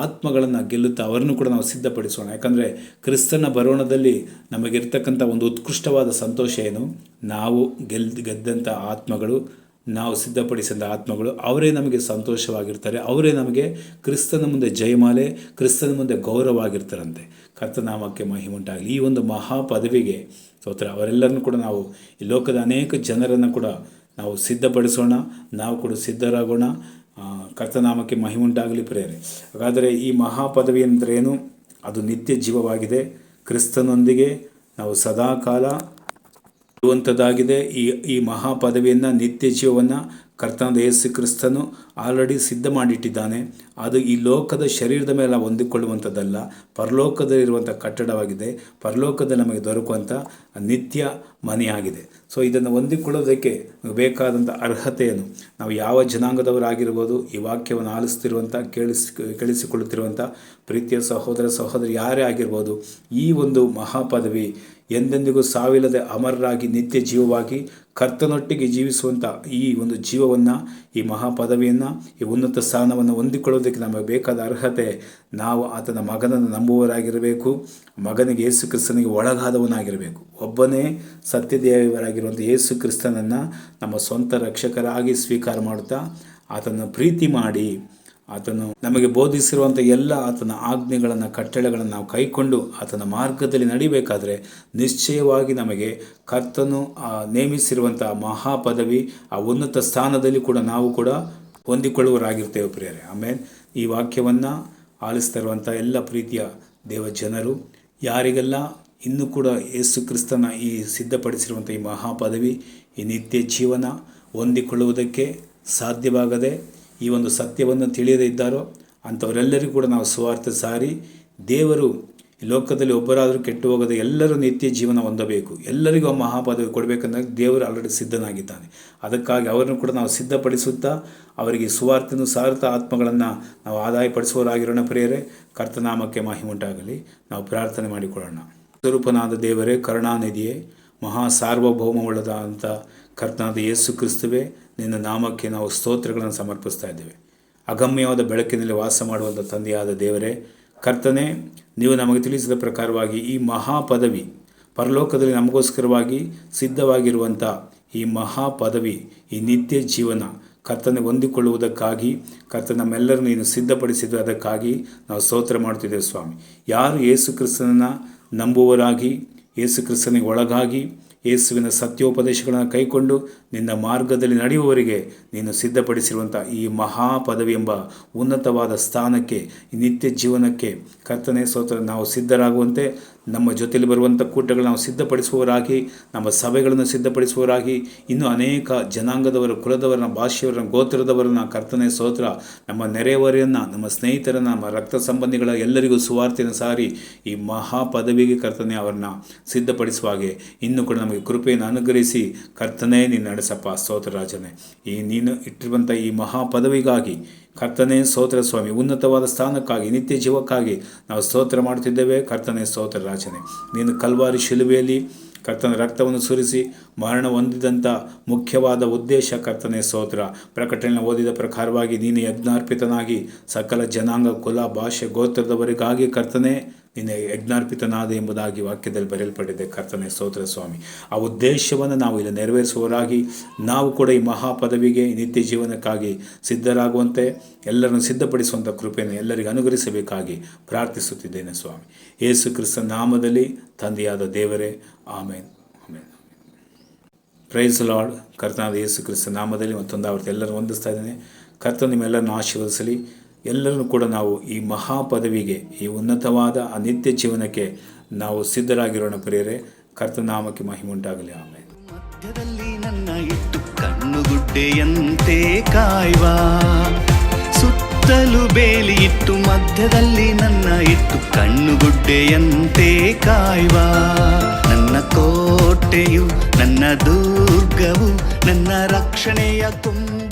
ಆತ್ಮಗಳನ್ನು ಗೆಲ್ಲುತ್ತಾ ಅವರನ್ನು ಕೂಡ ನಾವು ಸಿದ್ಧಪಡಿಸೋಣ. ಯಾಕಂದರೆ ಕ್ರಿಸ್ತನ ಬರೋಣದಲ್ಲಿ ನಮಗಿರ್ತಕ್ಕಂಥ ಒಂದು ಉತ್ಕೃಷ್ಟವಾದ ಸಂತೋಷ ಏನು? ನಾವು ಗೆದ್ದಂಥ ಆತ್ಮಗಳು, ನಾವು ಸಿದ್ಧಪಡಿಸಿದ ಆತ್ಮಗಳು, ಅವರೇ ನಮಗೆ ಸಂತೋಷವಾಗಿರ್ತಾರೆ. ಅವರೇ ನಮಗೆ ಕ್ರಿಸ್ತನ ಮುಂದೆ ಜಯಮಾಲೆ, ಕ್ರಿಸ್ತನ ಮುಂದೆ ಗೌರವವಾಗಿರ್ತಾರಂತೆ. ಕರ್ತನಾಮಕ್ಕೆ ಮಹಿಮೆ ಉಂಟಾಗಲಿ. ಈ ಒಂದು ಮಹಾಪದವಿಗೆ ಸ್ತೋತ್ರ. ಅವರೆಲ್ಲರನ್ನು ಕೂಡ ನಾವು ಈ ಲೋಕದ ಅನೇಕ ಜನರನ್ನು ಕೂಡ ನಾವು ಸಿದ್ಧಪಡಿಸೋಣ, ನಾವು ಕೂಡ ಸಿದ್ಧರಾಗೋಣ. ಕರ್ತನಾಮಕ್ಕೆ ಮಹಿಮೆ ಉಂಟಾಗಲಿ ಪ್ರಿಯರೇ. ಹಾಗಾದರೆ ಈ ಮಹಾಪದವಿ ಅಂದರೆ ಏನು? ಅದು ನಿತ್ಯ ಜೀವವಾಗಿದೆ. ಕ್ರಿಸ್ತನೊಂದಿಗೆ ನಾವು ಸದಾಕಾಲ ಇರುವಂಥದ್ದಾಗಿದೆ. ಈ ಮಹಾಪದವಿಯನ್ನು, ನಿತ್ಯ ಜೀವವನ್ನು ಕರ್ತನಾದ ಯೇಸು ಕ್ರಿಸ್ತನು ಆಲ್ರೆಡಿ ಸಿದ್ಧ ಮಾಡಿಟ್ಟಿದ್ದಾನೆ. ಅದು ಈ ಲೋಕದ ಶರೀರದ ಮೇಲೆ ಹೊಂದಿಕೊಳ್ಳುವಂಥದ್ದಲ್ಲ, ಪರಲೋಕದಲ್ಲಿರುವಂಥ ಕಟ್ಟಡವಾಗಿದೆ. ಪರಲೋಕದಲ್ಲಿ ನಮಗೆ ದೊರಕುವಂಥ ನಿತ್ಯ ಮನೆಯಾಗಿದೆ. ಸೊ ಇದನ್ನು ಹೊಂದಿಕೊಳ್ಳೋದಕ್ಕೆ ಬೇಕಾದಂಥ ಅರ್ಹತೆಯನ್ನು ನಾವು ಯಾವ ಜನಾಂಗದವರಾಗಿರ್ಬೋದು, ಈ ವಾಕ್ಯವನ್ನು ಆಲಿಸ್ತಿರುವಂಥ, ಕೇಳಿಸಿಕೊಳ್ಳುತ್ತಿರುವಂಥ ಪ್ರೀತಿಯ ಸಹೋದರ ಸಹೋದರಿ ಯಾರೇ ಆಗಿರ್ಬೋದು, ಈ ಒಂದು ಮಹಾಪದವಿ ಎಂದೆಂದಿಗೂ ಸಾವಿಲ್ಲದೆ ಅಮರರಾಗಿ ನಿತ್ಯ ಜೀವವಾಗಿ ಕರ್ತನೊಟ್ಟಿಗೆ ಜೀವಿಸುವಂಥ ಈ ಒಂದು ಜೀವವನ್ನು, ಈ ಮಹಾಪದವಿಯನ್ನು, ಈ ಉನ್ನತ ಸ್ಥಾನವನ್ನು ಹೊಂದಿಕೊಳ್ಳೋದಕ್ಕೆ ನಮಗೆ ಬೇಕಾದ ಅರ್ಹತೆ, ನಾವು ಆತನ ಮಗನನ್ನು ನಂಬುವವರಾಗಿರಬೇಕು. ಮಗನಿಗೆ, ಯೇಸು ಕ್ರಿಸ್ತನಿಗೆ ಒಳಗಾದವನಾಗಿರಬೇಕು. ಒಬ್ಬನೇ ಸತ್ಯದೇವರಾಗಿರುವಂಥ ಯೇಸು ಕ್ರಿಸ್ತನನ್ನು ನಮ್ಮ ಸ್ವಂತ ರಕ್ಷಕರಾಗಿ ಸ್ವೀಕಾರ ಮಾಡುತ್ತಾ ಆತನ ಪ್ರೀತಿ ಮಾಡಿ, ಆತನು ನಮಗೆ ಬೋಧಿಸಿರುವಂಥ ಎಲ್ಲ ಆತನ ಆಜ್ಞೆಗಳನ್ನು, ಕಟ್ಟಳೆಗಳನ್ನು ನಾವು ಕೈಕೊಂಡು ಆತನ ಮಾರ್ಗದಲ್ಲಿ ನಡಿಬೇಕಾದರೆ ನಿಶ್ಚಯವಾಗಿ ನಮಗೆ ಕರ್ತನು ನೇಮಿಸಿರುವಂಥ ಮಹಾಪದವಿ, ಆ ಉನ್ನತ ಸ್ಥಾನದಲ್ಲಿ ಕೂಡ ನಾವು ಕೂಡ ಹೊಂದಿಕೊಳ್ಳುವರಾಗಿರ್ತೇವೆ ಪ್ರಿಯರೇ. ಆಮೇಲೆ ಈ ವಾಕ್ಯವನ್ನು ಆಲಿಸ್ತಾ ಇರುವಂಥ ಎಲ್ಲ ಪ್ರೀತಿಯ ದೇವ ಜನರು, ಯಾರಿಗೆಲ್ಲ ಇನ್ನೂ ಕೂಡ ಯೇಸು ಕ್ರಿಸ್ತನ ಈ ಸಿದ್ಧಪಡಿಸಿರುವಂಥ ಈ ಮಹಾಪದವಿ, ಈ ನಿತ್ಯ ಜೀವನ ಹೊಂದಿಕೊಳ್ಳುವುದಕ್ಕೆ ಸಾಧ್ಯವಾಗದೆ ಈ ಒಂದು ಸತ್ಯವನ್ನು ತಿಳಿಯದೇ ಇದ್ದಾರೋ ಅಂಥವರೆಲ್ಲರಿಗೂ ಕೂಡ ನಾವು ಸುವಾರ್ತೆ ಸಾರಿ ದೇವರು ಈ ಲೋಕದಲ್ಲಿ ಒಬ್ಬರಾದರೂ ಕೆಟ್ಟು ಹೋಗದೆ ಎಲ್ಲರೂ ನಿತ್ಯ ಜೀವನ ಹೊಂದಬೇಕು, ಎಲ್ಲರಿಗೂ ಆ ಮಹಾಪದವಿ ಕೊಡಬೇಕಂದಾಗ ದೇವರು ಆಲ್ರೆಡಿ ಸಿದ್ಧನಾಗಿದ್ದಾನೆ. ಅದಕ್ಕಾಗಿ ಅವರನ್ನು ಕೂಡ ನಾವು ಸಿದ್ಧಪಡಿಸುತ್ತಾ ಅವರಿಗೆ ಸುವಾರ್ತೆಯನ್ನು ಸಾರುತ್ತಾ ಆತ್ಮಗಳನ್ನು ನಾವು ಆದಾಯಪಡಿಸುವವರಾಗಿರೋಣ. ಪ್ರಿಯರೇ, ಕರ್ತನಾಮಕ್ಕೆ ಮಹಿಮುಂಟಾಗಲಿ. ನಾವು ಪ್ರಾರ್ಥನೆ ಮಾಡಿಕೊಳ್ಳೋಣ. ಸ್ವರೂಪನಾದ ದೇವರೇ, ಕರುಣಾನಿಧಿಯೇ, ಮಹಾ ಸಾರ್ವಭೌಮವುಳ್ಳದಂಥ ಕರ್ತನಾದ ಯೇಸು ಕ್ರಿಸ್ತುವೇ, ನಿನ್ನ ನಾಮಕ್ಕೆ ನಾವು ಸ್ತೋತ್ರಗಳನ್ನು ಸಮರ್ಪಿಸ್ತಾ ಇದ್ದೇವೆ. ಅಗಮ್ಯವಾದ ಬೆಳಕಿನಲ್ಲಿ ವಾಸ ಮಾಡುವಂಥ ತಂದೆಯಾದ ದೇವರೇ, ಕರ್ತನೆ, ನೀವು ನಮಗೆ ತಿಳಿಸಿದ ಪ್ರಕಾರವಾಗಿ ಈ ಮಹಾಪದವಿ ಪರಲೋಕದಲ್ಲಿ ನಮಗೋಸ್ಕರವಾಗಿ ಸಿದ್ಧವಾಗಿರುವಂಥ ಈ ಮಹಾಪದವಿ, ಈ ನಿತ್ಯ ಜೀವನ ಕರ್ತನೆ ಹೊಂದಿಕೊಳ್ಳುವುದಕ್ಕಾಗಿ ಕರ್ತನ ನಮ್ಮೆಲ್ಲರೂ ನೀನು ಸಿದ್ಧಪಡಿಸಿದ್ದು, ಅದಕ್ಕಾಗಿ ನಾವು ಸ್ತೋತ್ರ ಮಾಡ್ತಿದ್ದೇವೆ ಸ್ವಾಮಿ. ಯಾರು ಯೇಸು ಕ್ರಿಸ್ತನನ್ನು ನಂಬುವರಾಗಿ, ಯೇಸು ಕ್ರಿಸ್ತನಿಗೆ ಒಳಗಾಗಿ, ಯೇಸುವಿನ ಸತ್ಯೋಪದೇಶಗಳನ್ನು ಕೈಕೊಂಡು ನಿನ್ನ ಮಾರ್ಗದಲ್ಲಿ ನಡೆಯುವವರಿಗೆ ನೀನು ಸಿದ್ಧಪಡಿಸಿರುವಂಥ ಈ ಮಹಾಪದವಿ ಎಂಬ ಉನ್ನತವಾದ ಸ್ಥಾನಕ್ಕೆ, ಈ ನಿತ್ಯ ಜೀವನಕ್ಕೆ ಕರ್ತನೆ ಸ್ತೋತ್ರ ನಾವು ಸಿದ್ಧರಾಗುವಂತೆ ನಮ್ಮ ಜೊತೆಯಲ್ಲಿ ಬರುವಂಥ ಕೂಟಗಳು ನಾವು ಸಿದ್ಧಪಡಿಸುವವರಾಗಿ, ನಮ್ಮ ಸಭೆಗಳನ್ನು ಸಿದ್ಧಪಡಿಸುವವರಾಗಿ, ಇನ್ನೂ ಅನೇಕ ಜನಾಂಗದವರು, ಕುಲದವರನ್ನ, ಭಾಷೆಯವರನ್ನ, ಗೋತ್ರದವರನ್ನ ಕರ್ತನೆ ಸ್ತೋತ್ರ, ನಮ್ಮ ನೆರೆಯವರನ್ನು, ನಮ್ಮ ಸ್ನೇಹಿತರನ್ನು, ನಮ್ಮ ರಕ್ತ ಸಂಬಂಧಿಗಳ ಎಲ್ಲರಿಗೂ ಸುವಾರ್ತೆಯನ್ನು ಸಾರಿ ಈ ಮಹಾಪದವಿಗೆ ಕರ್ತನೆ ಅವರನ್ನ ಸಿದ್ಧಪಡಿಸುವ ಹಾಗೆ ಇನ್ನೂ ಕೂಡ ನಮಗೆ ಕೃಪೆಯನ್ನು ಅನುಗ್ರಹಿಸಿ ಕರ್ತನೇ ನೀನು ನಡೆಸಪ್ಪ. ಸ್ತೋತ್ರ ರಾಜನೇ, ಈ ನೀನು ಇಟ್ಟಿರುವಂಥ ಈ ಮಹಾಪದವಿಗಾಗಿ ಕರ್ತನೇ ಸ್ತೋತ್ರ ಸ್ವಾಮಿ, ಉನ್ನತವಾದ ಸ್ಥಾನಕ್ಕಾಗಿ, ನಿತ್ಯ ಜೀವಕ್ಕಾಗಿ ನಾವು ಸ್ತೋತ್ರ ಮಾಡುತ್ತಿದ್ದೇವೆ. ಕರ್ತನೇ ಸ್ತೋತ್ರ ರಾಜನೇ, ನೀನು ಕಲ್ವಾರಿ ಶಿಲುಬೆಯಲ್ಲಿ ಕರ್ತನ ರಕ್ತವನ್ನು ಸುರಿಸಿ ಮರಣ ಹೊಂದಿದಂಥ ಮುಖ್ಯವಾದ ಉದ್ದೇಶ ಕರ್ತನೇ ಸ್ತೋತ್ರ. ಪ್ರಕಟಣೆ ಓದಿದ ಪ್ರಕಾರವಾಗಿ ನೀನು ಯಜ್ಞಾರ್ಪಿತನಾಗಿ ಸಕಲ ಜನಾಂಗ, ಕುಲ, ಭಾಷೆ, ಗೋತ್ರದವರಿಗಾಗಿ ಕರ್ತನೇ ನಿನ್ನ ಯಜ್ಞಾರ್ಪಿತನಾದ ಎಂಬುದಾಗಿ ವಾಕ್ಯದಲ್ಲಿ ಬರೆಯಲ್ಪಟ್ಟಿದೆ. ಕರ್ತನೇ ಸ್ತೋತ್ರ ಸ್ವಾಮಿ, ಆ ಉದ್ದೇಶವನ್ನು ನಾವು ಇಲ್ಲಿ ನೆರವೇರಿಸುವವರಾಗಿ ನಾವು ಕೂಡ ಈ ಮಹಾಪದವಿಗೆ, ನಿತ್ಯ ಜೀವನಕ್ಕಾಗಿ ಸಿದ್ಧರಾಗುವಂತೆ ಎಲ್ಲರನ್ನು ಸಿದ್ಧಪಡಿಸುವಂಥ ಕೃಪೆಯನ್ನು ಎಲ್ಲರಿಗೂ ಅನುಗ್ರಹಿಸಬೇಕಾಗಿ ಪ್ರಾರ್ಥಿಸುತ್ತಿದ್ದೇನೆ ಸ್ವಾಮಿ. ಯೇಸು ಕ್ರಿಸ್ತನ ನಾಮದಲ್ಲಿ ತಂದೆಯಾದ ದೇವರೇ, ಆಮೇನ್ ಆಮೇನ್. Price lord. ಕರ್ತನಾದ ಯೇಸು ಕ್ರಿಸ್ತನ ನಾಮದಲ್ಲಿ ಮತ್ತೊಂದು ಆವರ್ತಿ ಎಲ್ಲರೂ ವಂದಿಸ್ತಾ ಇದ್ದೇನೆ. ಕರ್ತನು ನಿಮ್ಮೆಲ್ಲರನ್ನು ಆಶೀರ್ವದಿಸಲಿ. ಎಲ್ಲರೂ ಕೂಡ ನಾವು ಈ ಮಹಾಪದವಿಗೆ, ಈ ಉನ್ನತವಾದ ಆ ನಿತ್ಯ ಜೀವನಕ್ಕೆ ನಾವು ಸಿದ್ಧರಾಗಿರೋಣ. ಪ್ರಿಯರೇ, ಕರ್ತನಾಮಕ್ಕೆ ಮಹಿಮುಂಟಾಗಲಿ. ಆಮೇಲೆ ಮಧ್ಯದಲ್ಲಿ ನನ್ನ ಇಟ್ಟು ಕಣ್ಣುಗುಡ್ಡೆಯಂತೆ ಕಾಯುವ, ಸುತ್ತಲೂ ಬೇಲಿ ಇಟ್ಟು ಮಧ್ಯದಲ್ಲಿ ನನ್ನ ಇಟ್ಟು ಕಣ್ಣುಗುಡ್ಡೆಯಂತೆ ಕಾಯುವ, ನನ್ನ ಕೋಟೆಯು, ನನ್ನ ದುರ್ಗವು, ನನ್ನ ರಕ್ಷಣೆಯ ಕೊಂಬು.